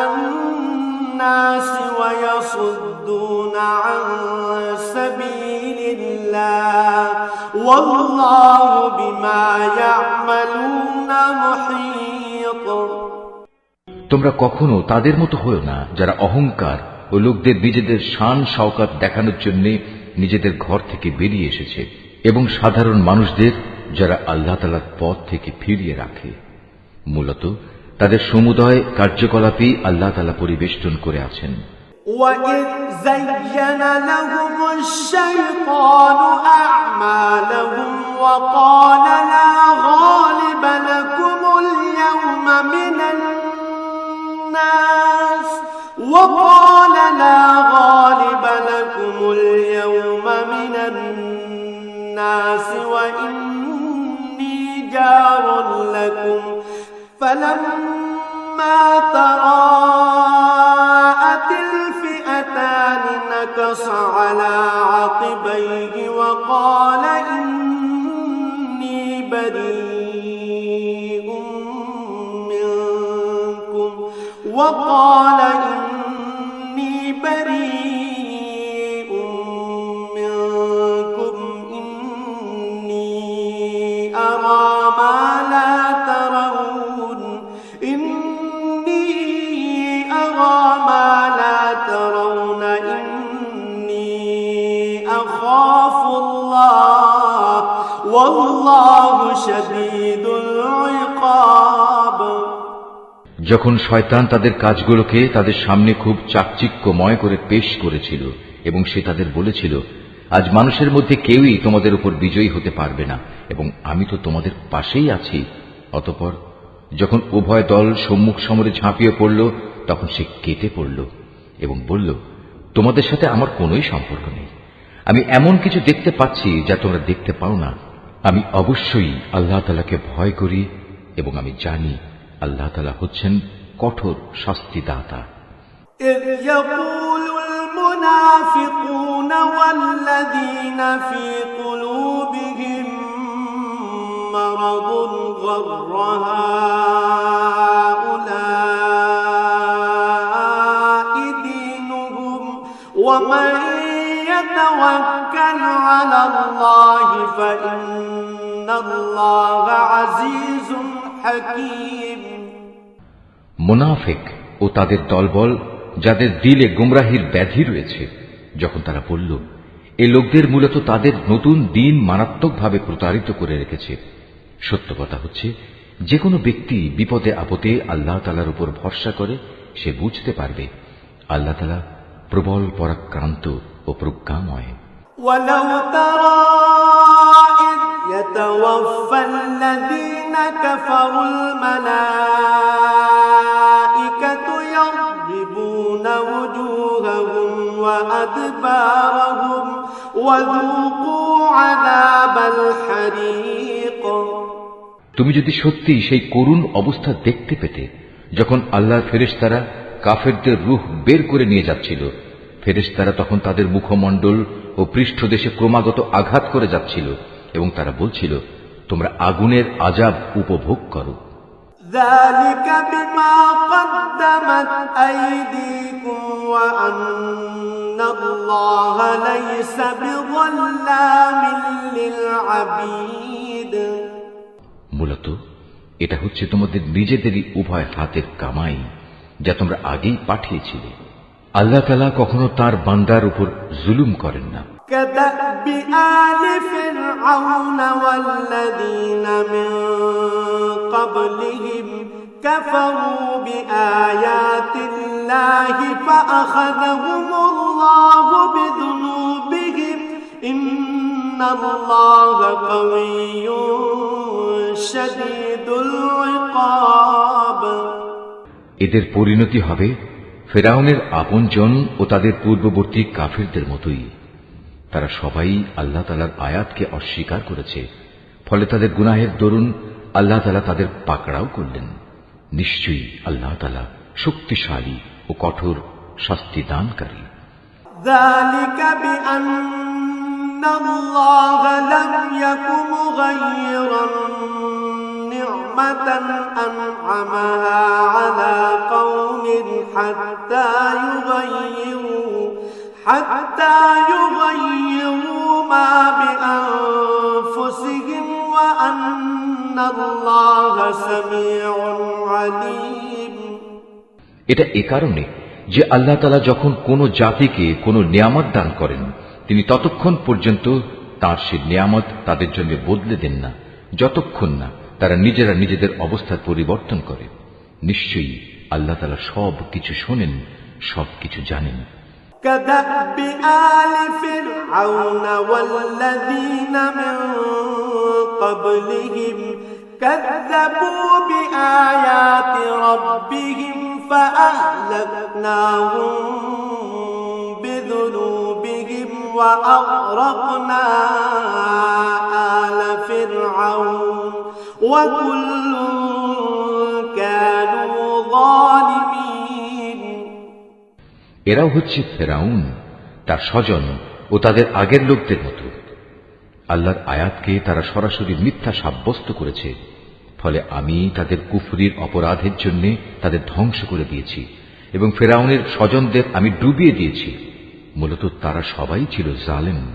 الناس ويصدون عن سبيل الله والله بما يعملون محيط। তোমরা কখনো তাদের মতো হয়ো না যারা অহংকার ও লোকদের নিজেদের শান শওকত দেখানোর জন্য নিজেদের ঘর থেকে বেরিয়ে এসেছে এবং সাধারণ মানুষদের যারা আল্লাহ তাআলার পথ থেকে ফিরিয়ে রাখে। মূলত তাদের সমুদয় কার্যকলাপই আল্লাহ তাআলা পরিবেষ্টন করে আছেন। وَإِذْ زَيَّنَ لَهُمُ الشَّيْطَانُ أَعْمَالَهُمْ وَقَالَ لَا غَالِبَ لَكُمُ الْيَوْمَ مِنَ النَّاسِ وقال لا غالب لكم اليوم من الناس وإني جار لكم فلما تراءت الفئتان نكص على عقبيه وقال إني بريء منكم إني أرى ما لا ترون إني أخاف الله والله شديد العقاب। যখন শয়তান তাদের কাজগুলোকে তাদের সামনে খুব চাকচিক্যময় করে পেশ করেছিল এবং সে তাদের বলেছিল, আজ মানুষের মধ্যে কেউই তোমাদের উপর বিজয়ী হতে পারবে না এবং আমি তো তোমাদের পাশেই আছি। অতঃপর যখন উভয় দল সম্মুখ সমরে ঝাঁপিয়ে পড়ল তখন সে কেটে পড়ল এবং বলল, তোমাদের সাথে আমার কোনোই সম্পর্ক নেই। আমি এমন কিছু দেখতে পাচ্ছি যা তোমরা দেখতে পাও না। আমি অবশ্যই আল্লাহ তাআলাকে ভয় করি এবং আমি জানি আল্লাহ তাআলা হচ্ছেন কঠোর শাস্তিদাতা। إذ يقول المنافقون والذين في قلوبهم مرض غر هؤلاء دينهم ومن يتوكل على الله فإن الله عزيز حكيم। মুনাফিক ও তাদের দলবল যাদের দিলে গুমরাহির ব্যাধি রয়েছে, যখন তারা বলল, এ লোকদের মূলত তাদের নতুন দিন মারাত্মকভাবে প্রতারিত করে রেখেছে। সত্য কথা হচ্ছে, যে কোনো ব্যক্তি বিপদে আপদে আল্লাহ তাআলার উপর ভরসা করে সে বুঝতে পারবে আল্লাহ তাআলা প্রবল পরাক্রান্ত ও প্রজ্ঞাময়। ولو ترى إذ يتوفى الذين كفروا الملائكة يضربون وجوههم وأدبارهم وذوقوا عذاب الحريق। তুমি যদি সত্যি সেই করুণ অবস্থা দেখতে পেতে, যখন আল্লাহর ফেরেশতারা কাফেরদের রূহ বের করে নিয়ে যাচ্ছিল, ফেরেশতারা তখন তাদের মুখমণ্ডল ও পৃষ্ঠদেশে ক্রমাগত আঘাত করে যাচ্ছিল এবং তারা বলছিল, তোমরা আগুনের আযাব উপভোগ করো। ذلك بما قدمت أيديكم وأن الله ليس بظلام للعبيد। মূলত এটা হচ্ছে তোমাদের নিজেদেরই উভয় হাতের কামাই, যা তোমরা আগেই পাঠিয়েছিলে। আল্লাহ তাআলা কখনো তার বান্দার উপর জুলুম করেন না। كدأب آل فرعون والذين من قبلهم كفروا بآيات الله فأخذهم الله بذنوبهم إن الله قوي شديد العقاب। এদের পরিণতি হবে ফেরাউনের আপনজন ও তাদের পূর্ববর্তী কাফিরদের মতোই। তারা সবাই আল্লাহ তাআলার আয়াতকে অস্বীকার করেছে, ফলে তাদের গুনাহের দরুন আল্লাহ তাআলা তাদের পাকড়াও করলেন। নিশ্চয়ই আল্লাহ তাআলা শক্তিশালী ও কঠোর শাস্তি দানকারী। ذلك بأن الله لم يكن مغيرا نعمة أنعمها على قوم حتى يغيروا ما بأنفسهم وأن الله سميع عليم। এটা এ কারণে যে আল্লাহ তাআলা যখন কোনো জাতিকে কোনো নিয়ামত দান করেন, তিনি ততক্ষণ পর্যন্ত তার সে নিয়ামত তাদের জন্য বদলে দেন না, যতক্ষণ না তারা নিজেরা নিজেদের অবস্থার পরিবর্তন করে। নিশ্চয়ই আল্লাহ তাআলা সব কিছু শোনেন, সব কিছু জানেন। كدأب آل فرعون والذين من قبلهم كذبوا بآيات ربهم فأهلكناهم بذنوبهم وأغرقنا آل فرعون وكل كانوا ظالمين এরাও হচ্ছে ফেরাউন, তার স্বজন ও তাদের আগের লোকদের মতো। আল্লাহর আয়াতকে তারা সরাসরি মিথ্যা সাব্যস্ত করেছে, ফলে আমি তাদের কুফরির অপরাধের জন্য তাদের ধ্বংস করে দিয়েছি এবং ফেরাউনের স্বজনদের আমি ডুবিয়ে দিয়েছি। মূলত তারা সবাই ছিল জালেম।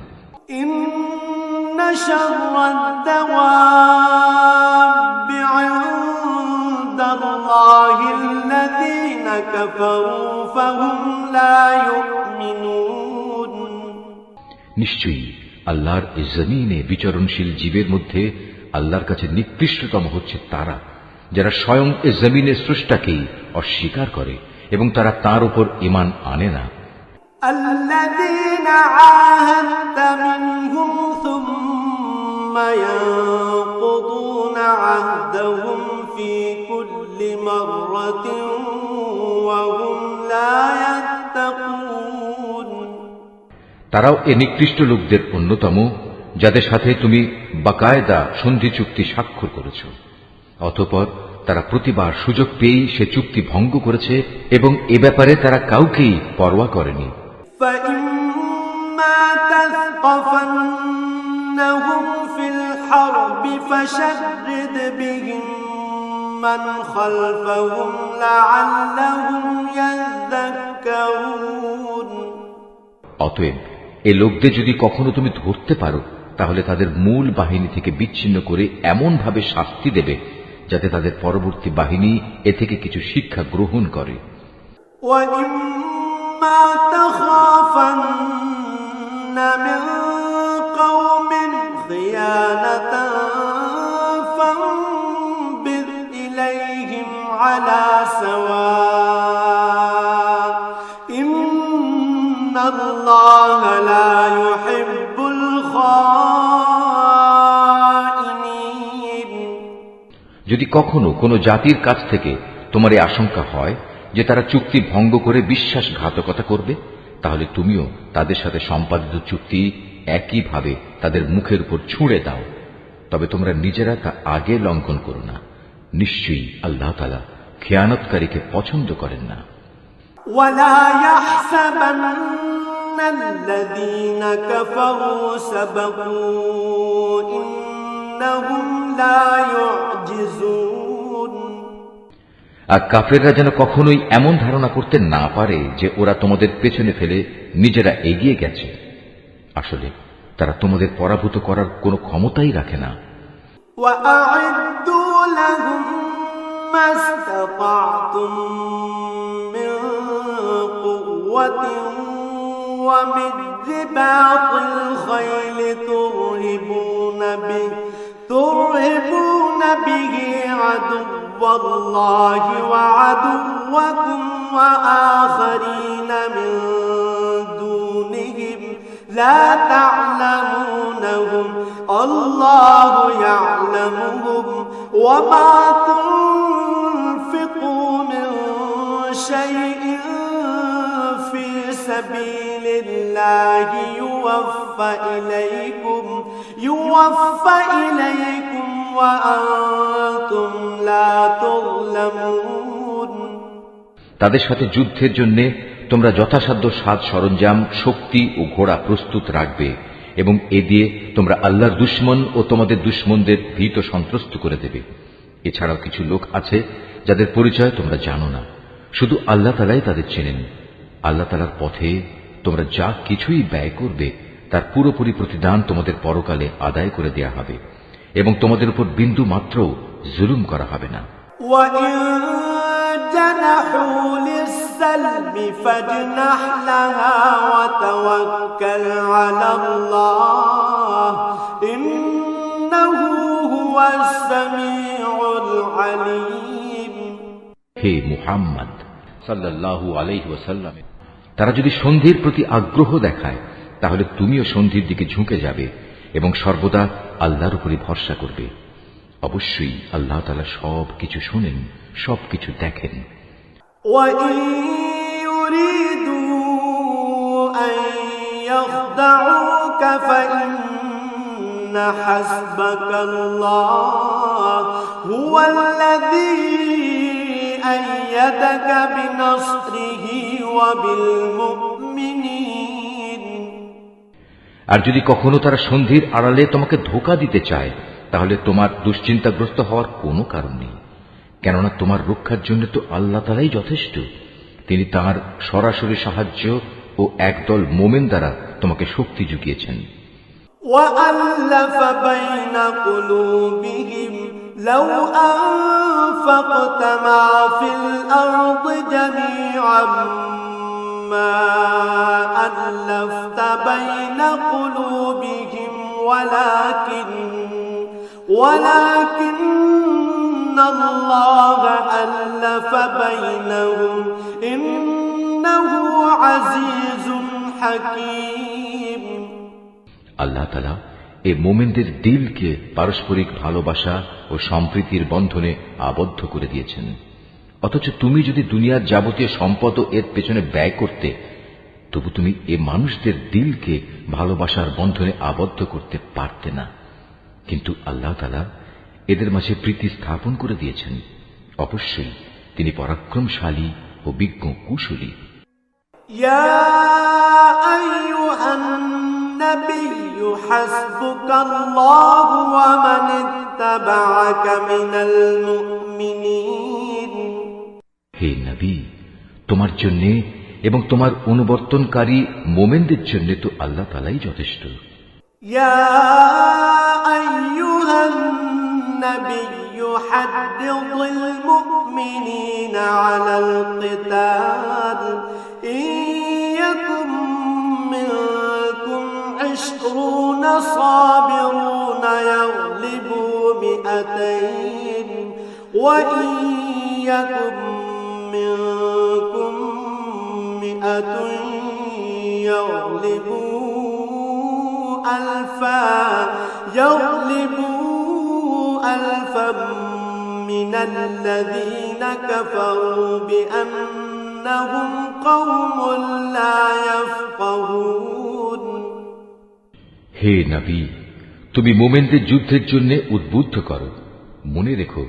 ইন্না শাররাদ-দাওয়াবি ইনদাল্লাহিল্লাযীনা কাফারু ফাহুম লা ইউমিনুন। নিশ্চয়ই আল্লাহর এই জমিনে বিচরণশীল জীবের মধ্যে আল্লাহর কাছে নিকৃষ্টতম হচ্ছে তারা, যারা স্বয়ং এ জমিনের স্রষ্টাকেই অস্বীকার করে এবং তারা তার উপর ঈমান আনে না। الذين عاهدت منهم ثم ينقضون عهدهم في كل مرة وهم لا يتقون। তারাও এ নিকৃষ্ট লোকদের অন্যতম, যাদের সাথে তুমি বাকায়দা সন্ধি চুক্তি স্বাক্ষর করেছ, অতঃপর তারা প্রতিবার সুযোগ পেয়েই সে চুক্তি ভঙ্গ করেছে এবং এ ব্যাপারে তারা কাউকেই পরোয়া করেনি। فإما تثقفنهم في الحرب فشرد بهم من خلفهم لعلهم يذكرون। অতএব এ লোকদের যদি কখনো তুমি ধরতে পারো, তাহলে তাদের মূল বাহিনী থেকে বিচ্ছিন্ন করে এমন ভাবে শাস্তি দেবে যাতে তাদের পরবর্তী বাহিনী এ থেকে কিছু শিক্ষা গ্রহণ করে। وَإِمَّا تَخَافَنَّ مِنْ قَوْمٍ خِيَانَةً فَانبِذْ إِلَيْهِمْ عَلَى سَوَاءٍ إِنَّ اللَّهَ لَا يُحِبُّ الْخَائِنِينَ। যদি কখনো কোনো জাতির কাছ থেকে তোমার এই আশঙ্কা হয় যে তারা চুক্তি ভঙ্গ করে বিশ্বাসঘাতকতা করবে, তাহলে তুমিও তাদের সাথে সম্পাদিত চুক্তি একইভাবে তাদের মুখের উপর ছুঁড়ে দাও, তবে তোমরা নিজেরা তা আগে লঙ্ঘন করো না। নিশ্চয়ই আল্লাহ তাআলা খেয়ানতকারীকে পছন্দ করেন না। ولا يحسبن الذين كفروا سبقوا إنهم لا يعجزون। আর কাফেররা যেন কখনোই এমন ধারণা করতে না পারে যে ওরা তোমাদের পেছনে ফেলে নিজেরা এগিয়ে গেছে। আসলে তারা তোমাদের পরাভূত করার কোনো ক্ষমতাই রাখে না। وأعدوا لهم ما استطعتم من قوة ومن رباط الخيل ترهبون به عدو الله وعدوكم وآخرين من دونهم لا تعلمونهم الله يعلمهم وما تنفقوا من شيء في سبيل الله يوفى إليكم وأنتم لا تظلمون। তাদের সাথে যুদ্ধের জন্য তোমরা যথাসাধ্য সাজ সরঞ্জাম, শক্তি ও ঘোড়া প্রস্তুত রাখবে এবং এ দিয়ে তোমরা আল্লাহর দুশমন ও তোমাদের দুশমনদের ভীত সন্ত্রস্ত করে দেবে। এছাড়াও কিছু লোক আছে যাদের পরিচয় তোমরা জানো না, শুধু আল্লাহ তাআলাই তাদের চেনেন। আল্লাহ তাআলার পথে তোমরা যা কিছুই ব্যয় করবে তার পুরোপুরি প্রতিদান তোমাদের পরকালে আদায় করে দেয়া হবে এবং তোমাদের উপর বিন্দু মাত্র জুলুম করা হবে না। وَإِن جَنَحُوا لِلسَّلْمِ فَاجْنَحْ لَهَا وَتَوَكَّلْ عَلَى اللَّهِ إِنَّهُ هُوَ السَّمِيعُ الْعَلِيمُ। হে মুহাম্মদ সাল্লাল্লাহু আলাইহি ওয়াসাল্লাম, তারা যদি সন্ধির প্রতি আগ্রহ দেখায় তাহলে তুমিও সন্ধির দিকে ঝুঁকে যাবে এবং সর্বদা আল্লাহর উপরই ভরসা করবে। অবশ্যই আল্লাহ তাআলা সব কিছু শোনেন, সব কিছু দেখেন। وإن يريدوا أن يخدعوك فإن حسبك الله هو الذي أيدك بنصره وبالمؤمنين। আর যদি কখনো তারা সন্ধির আড়ালে তোমাকে ধোঁকা দিতে চায়, তাহলে তোমার দুশ্চিন্তাগ্রস্ত হওয়ার কোনো কারণ নেই, কেননা তোমার রক্ষার জন্য তো আল্লাহ তাআলাই যথেষ্ট। তিনি তাঁর সরাসরি সাহায্য ও একদল মোমেন দ্বারা তোমাকে শক্তি জুগিয়েছেন। وألف بين قلوبهم لو أنفقت ما في الأرض جميعا ما ألفت بين قلوبهم ولكن الله ألف بينهم إنه عزيز حكيم। আল্লাহ তাআলা এই মোমেনদের দিলকে পারস্পরিক ভালোবাসা ও সম্প্রীতির বন্ধনে আবদ্ধ করে দিয়েছেন। অথচ তুমি যদি দুনিয়ার যাবতীয় সম্পদ এর পেছনে ব্যয় করতে, তবু তুমি এ মানুষদের দিলকে ভালোবাসার বন্ধনে আবদ্ধ করতে পারতে না। কিন্তু আল্লাহ তাআলা এদের মাঝে প্রীতি স্থাপন করে দিয়েছেন। অবশ্যই তিনি পরাক্রমশালী ও বিজ্ঞ কুশলী। ইয়া আইয়ুহান النبي حسبك الله ومن اتبعك من المؤمنين। হে নবী, তোমার জন্য এবং তোমার অনুবর্তনকারী মোমেনদের জন্য তো আল্লাহ তাআলাই যথেষ্ট। ইয়া আইয়ুহান নাবিয়্যু হাদ্দিদিল মুমিনিনা আলাল কিতাল ইয়াকুম মিনকুম 20 صابرون يغلبوا 200 وإن يكن منكم 100 يغلبوا ألفا من الذين كفروا بأنهم قوم لا يفقهون। হে নবী, তুমি মোমেনদের যুদ্ধের জন্য উদ্বুদ্ধ করো। মনে রেখো,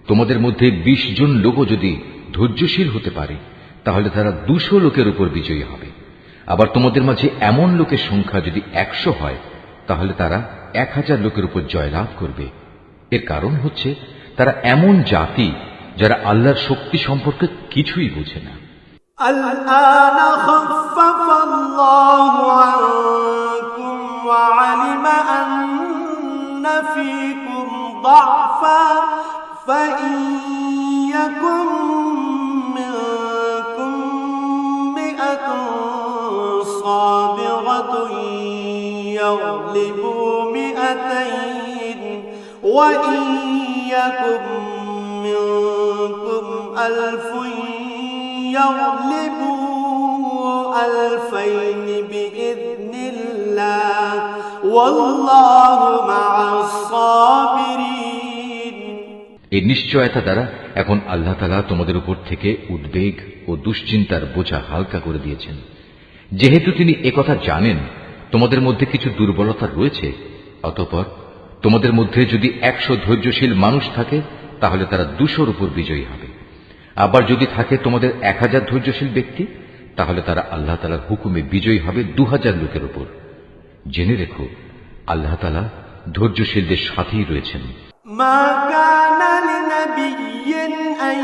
তোমাদের মধ্যে 20 জন লোকও যদি ধৈর্যশীল হতে পারে, তাহলে তারা 200 লোকের উপর বিজয়ী হবে। আবার তোমাদের মাঝে এমন লোকের সংখ্যা যদি 100 হয়, তাহলে তারা 1000 লোকের উপর জয়লাভ করবে। এর কারণ হচ্ছে তারা এমন জাতি যারা আল্লাহর শক্তি সম্পর্কে কিছুই বোঝে না। الآن خفف الله عنكم وعلم أن فيكم ضعفا فإن يكن منكم 100 صابرة يغلبوا 200 وإن يكن منكم 1000 يغلبوا 2000 بإذن الله والله مع الصابرين। এই নিশ্চয়তা দ্বারা এখন আল্লাহ তাআলা তোমাদের উপর থেকে উদ্বেগ ও দুশ্চিন্তার বোঝা হালকা করে দিয়েছেন। যেহেতু তিনি একথা জানেন তোমাদের মধ্যে কিছু দুর্বলতা রয়েছে, অতঃপর তোমাদের মধ্যে যদি 100 ধৈর্যশীল মানুষ থাকে, তাহলে তারা 200-র উপর বিজয়ী হবে। আবার যদি থাকে তোমাদের 1000 ধৈর্যশীল ব্যক্তি, তাহলে তারা আল্লাহ তাআলার হুকুমে বিজয়ী হবে 2000 লোকের উপর। জেনে রেখো, আল্লাহ তাআলা ধৈর্যশীলদের সাথেই রয়েছেন। মা কানা লিনাবিয়্যিন আন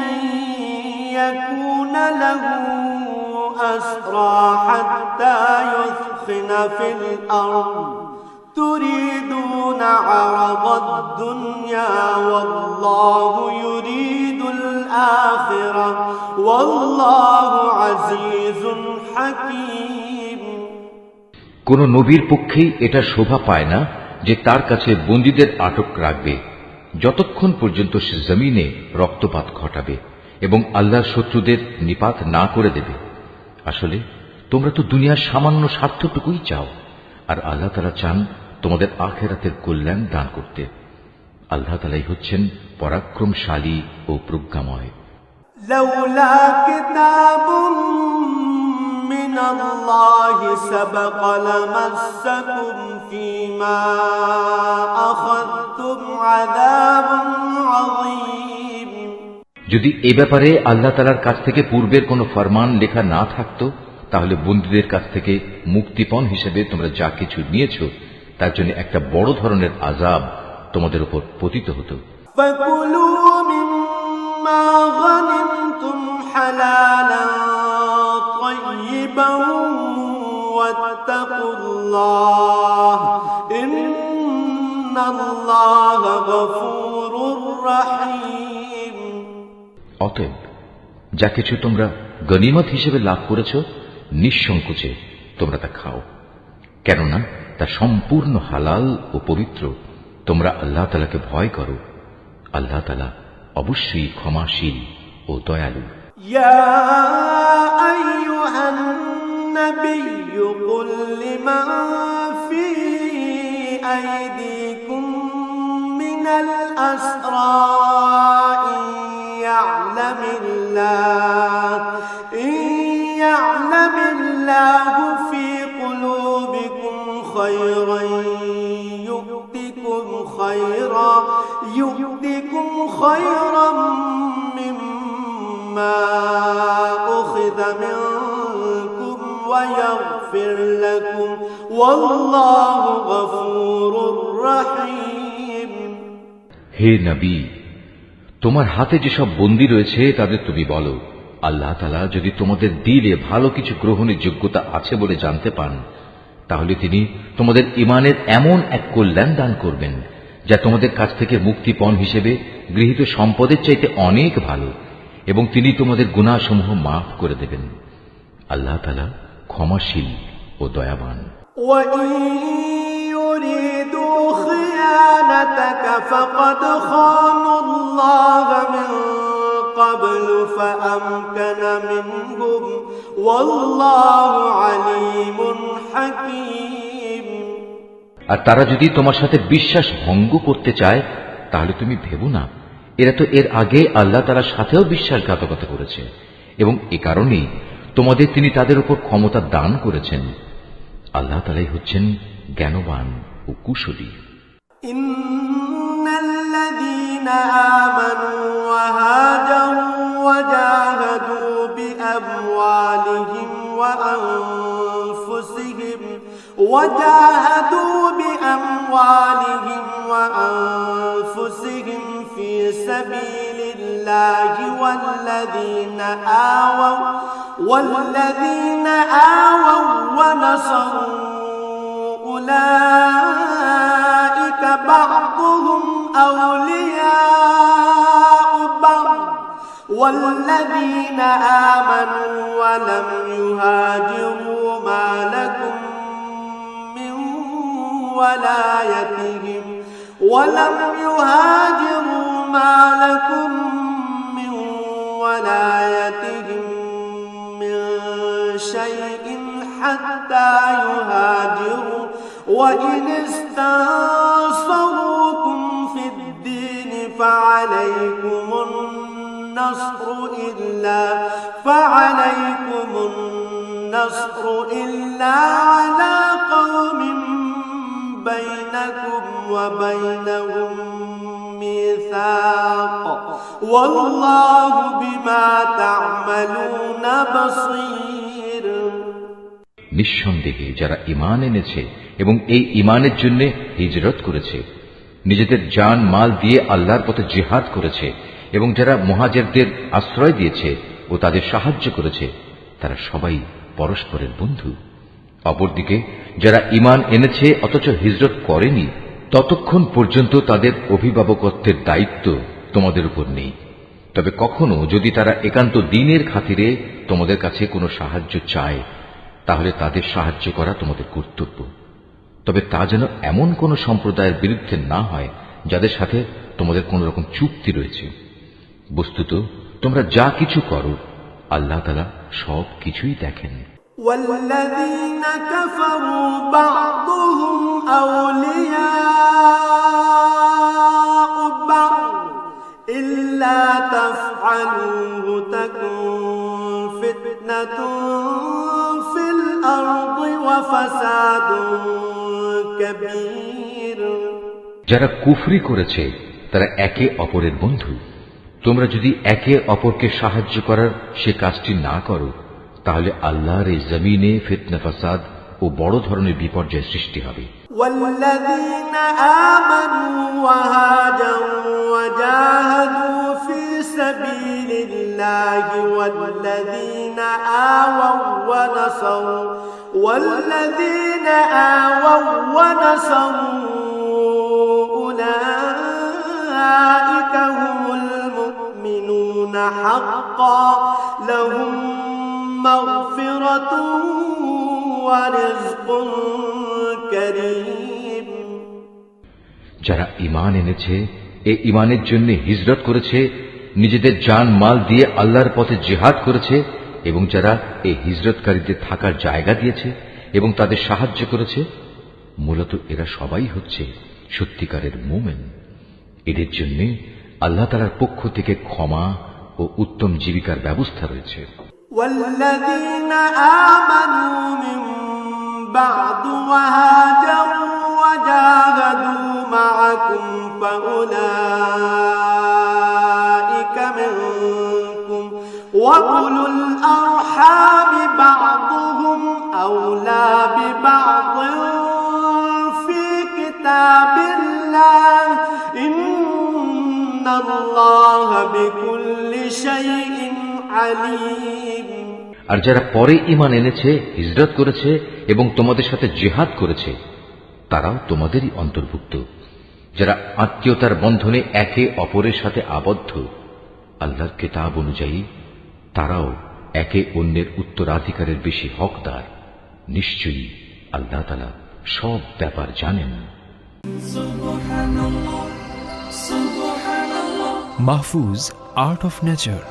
ইয়াকুনা লাহু আসরা হাত্তা ইউসখিনা ফিল আরদ তুরিদুনা আরাদাদ দুনিয়া ওয়াল্লাহু ইউরিদুল আখিরাহ ওয়াল্লাহু আজিজুন হাকীম। কোন নবীর পক্ষেই এটা শোভা পায় না যে তার কাছে বন্দীদের আটক রাখবে যতক্ষণ পর্যন্ত সে জমিনে রক্তপাত ঘটাবে এবং আল্লাহর শত্রুদের নিপাত না করে দেবে। আসলে তোমরা তো দুনিয়ার সামান্য স্বার্থটুকুই চাও, আর আল্লাহ তাআলা চান তোমাদের আখিরাতের কল্যাণ দান করতে। আল্লাহ তাআলাই হচ্ছেন পরাক্রমশালী ও প্রজ্ঞাময়। لولا كتاب من الله سبق لمسكم فيما أخذتم عذاب عظيم। যদি এ ব্যাপারে আল্লাহ তাআলার কাছ থেকে পূর্বের কোনো ফরমান লেখা না থাকতো, তাহলে বন্দীদের কাছ থেকে মুক্তিপণ হিসেবে তোমরা যা কিছু নিয়েছো তার জন্য একটা বড় ধরনের আযাব তোমাদের উপর পতিত হতো। فكلوا مما غنمتم حلالا طيبا واتقوا الله إن الله غفور رحيم। অতএব যা কিছু তোমরা গনিমত হিসেবে লাভ করেছ, নিঃসংকোচে তোমরা তা খাও, কেননা তা সম্পূর্ণ হালাল ও পবিত্র। তোমরা আল্লাহ তাআলাকে ভয় করো, আল্লাহ তাআলা অবশ্যই ক্ষমাশীল ও দয়ালু। ইয়া আইয়ুহান নাবিয়্যু কুল লিমান ফি আইদিকুম মিনাল আসরা ইয়া'লামিল্লাহু ফি কুলুবিকুম খায়রান يؤتكم خيرا مما أخذ منكم ويغفر لكم والله غفور رحيم। হে নবী, তোমার হাতে যেসব বন্দী রয়েছে তাদের তুমি বলো, আল্লাহ তাআলা যদি তোমাদের দিলে ভালো কিছু গ্রহণের যোগ্যতা আছে বলে জানতে পান, তাহলে তিনি তোমাদের ঈমানের এমন এক কল্যাণ দান করবেন যা তোমাদের কাছ থেকে মুক্তিপণ হিসেবে গৃহীত সম্পদের চাইতে অনেক ভালো, এবং তিনি তোমাদের গুনাহসমূহ মাফ করে দেবেন। আল্লাহ তাআলা ক্ষমাশীল ও দয়াবান। وَإِن يُرِيدُوا خِيَانَتَكَ فَقَدْ خَانُوا اللَّهَ مِن قَبْلُ فَأَمْكَنَ مِنْهُمْ وَاللَّهُ عَلِيمٌ حَكِيمٌ। আর তারা যদি তোমার সাথে বিশ্বাস ভঙ্গ করতে চায়, তাহলে তুমি ভেবো না, এরা তো এর আগে আল্লাহ তাআলার সাথেও বিশ্বাসঘাতকতা করেছে, এবং এ কারণেই তোমাদের তিনি তাদের উপর ক্ষমতা দান করেছেন। আল্লাহ তাআলাই হচ্ছেন জ্ঞানবান ও কুশলী। ইন্নাল্লাযীনা আমানু ওয়া হাজারু ওয়া জাহাদু বিআমওয়ালিহিম ওয়া আনফুসিহিম ফি সাবিলিল্লাহি والذين آووا ونصروا أولئك بعضهم أولياء بعض والذين آمنوا ولم يهاجروا ما لكم من ولايتهم شيء حتى يهاجروا وإن استنصروكم في الدين فعليكم النصر إلا على قوم بينكم وبينهم ميثاق والله بما تعملون بصير। নিঃসন্দেহে যারা ঈমান এনেছে এবং এই ঈমানের জন্য হিজরত করেছে, নিজেদের জান মাল দিয়ে আল্লাহর পথে জিহাদ করেছে এবং যারা মুহাজিরদের আশ্রয় দিয়েছে ও তাদের সাহায্য করেছে, তারা সবাই পরস্পরের বন্ধু। অপরদিকে যারা ঈমান এনেছে অথচ হিজরত করেনি, ততক্ষণ পর্যন্ত তাদের অভিভাবকত্বের দায়িত্ব তোমাদের উপর নেই। তবে কখনো যদি তারা একান্ত দ্বীনের খাতিরে তোমাদের কাছে কোনো সাহায্য চায়, তাহলে তাদের সাহায্য করা তোমাদের কর্তব্য। তবে তা যেন এমন কোন সম্প্রদায়ের বিরুদ্ধে না হয় যাদের সাথে তোমাদের কোন রকম চুক্তি রয়েছে। বস্তুত তোমরা যা কিছু করো, আল্লাহ তাআলা সব কিছুই দেখেন। والذين كفروا بعضهم أولياء بعض إلا تفعلوه وفساد كبير যারা কুফরি করেছে তারা একে অপরের বন্ধু। তোমরা যদি একে অপরকে সাহায্য করার সে কাজটি না করো, তাহলে আল্লাহর এই জমিনে ফিতনা ফাসাদ ও বড় ধরনের বিপর্যয় সৃষ্টি হবে। والذين آمنوا وهاجروا وجاهدوا في سبيل الله والذين آووا ونصروا أولئك هم المؤمنون حقا لهم مغفرة ورزق كريم যারা ঈমান এনেছে, এ ঈমানের জন্য হিজরত করেছে, নিজেদের জান মাল দিয়ে আল্লাহর পথে জিহাদ করেছে এবং যারা এই হিজরতকারীদের থাকার জায়গা দিয়েছে এবং তাদের সাহায্য করেছে, মূলত এরা সবাই হচ্ছে সত্যিকারের মুমিন। এদের জন্য আল্লাহ তাআলার পক্ষ থেকে ক্ষমা ও উত্তম জীবিকার ব্যবস্থা রয়েছে। والذين آمنوا من بعد وهاجروا وجاهدوا معكم فأولئك منكم وأولو الأرحام بعضهم أولى ببعض في كتاب الله إن الله بكل شيء عليم আর যারা পরে ঈমান এনেছে, হিজরত করেছে এবং তোমাদের সাথে জিহাদ করেছে, তারাও তোমাদেরই অন্তর্ভুক্ত। যারা আত্মীয়তার বন্ধনে একে অপরের সাথে আবদ্ধ আল্লাহর কিতাব অনুযায়ী, তারাও একে অন্যের উত্তরাধিকারের বেশি হকদার। নিশ্চয়ই আল্লাহ তাআলা সব ব্যাপার জানেন। Mahfuz, Art of Nature.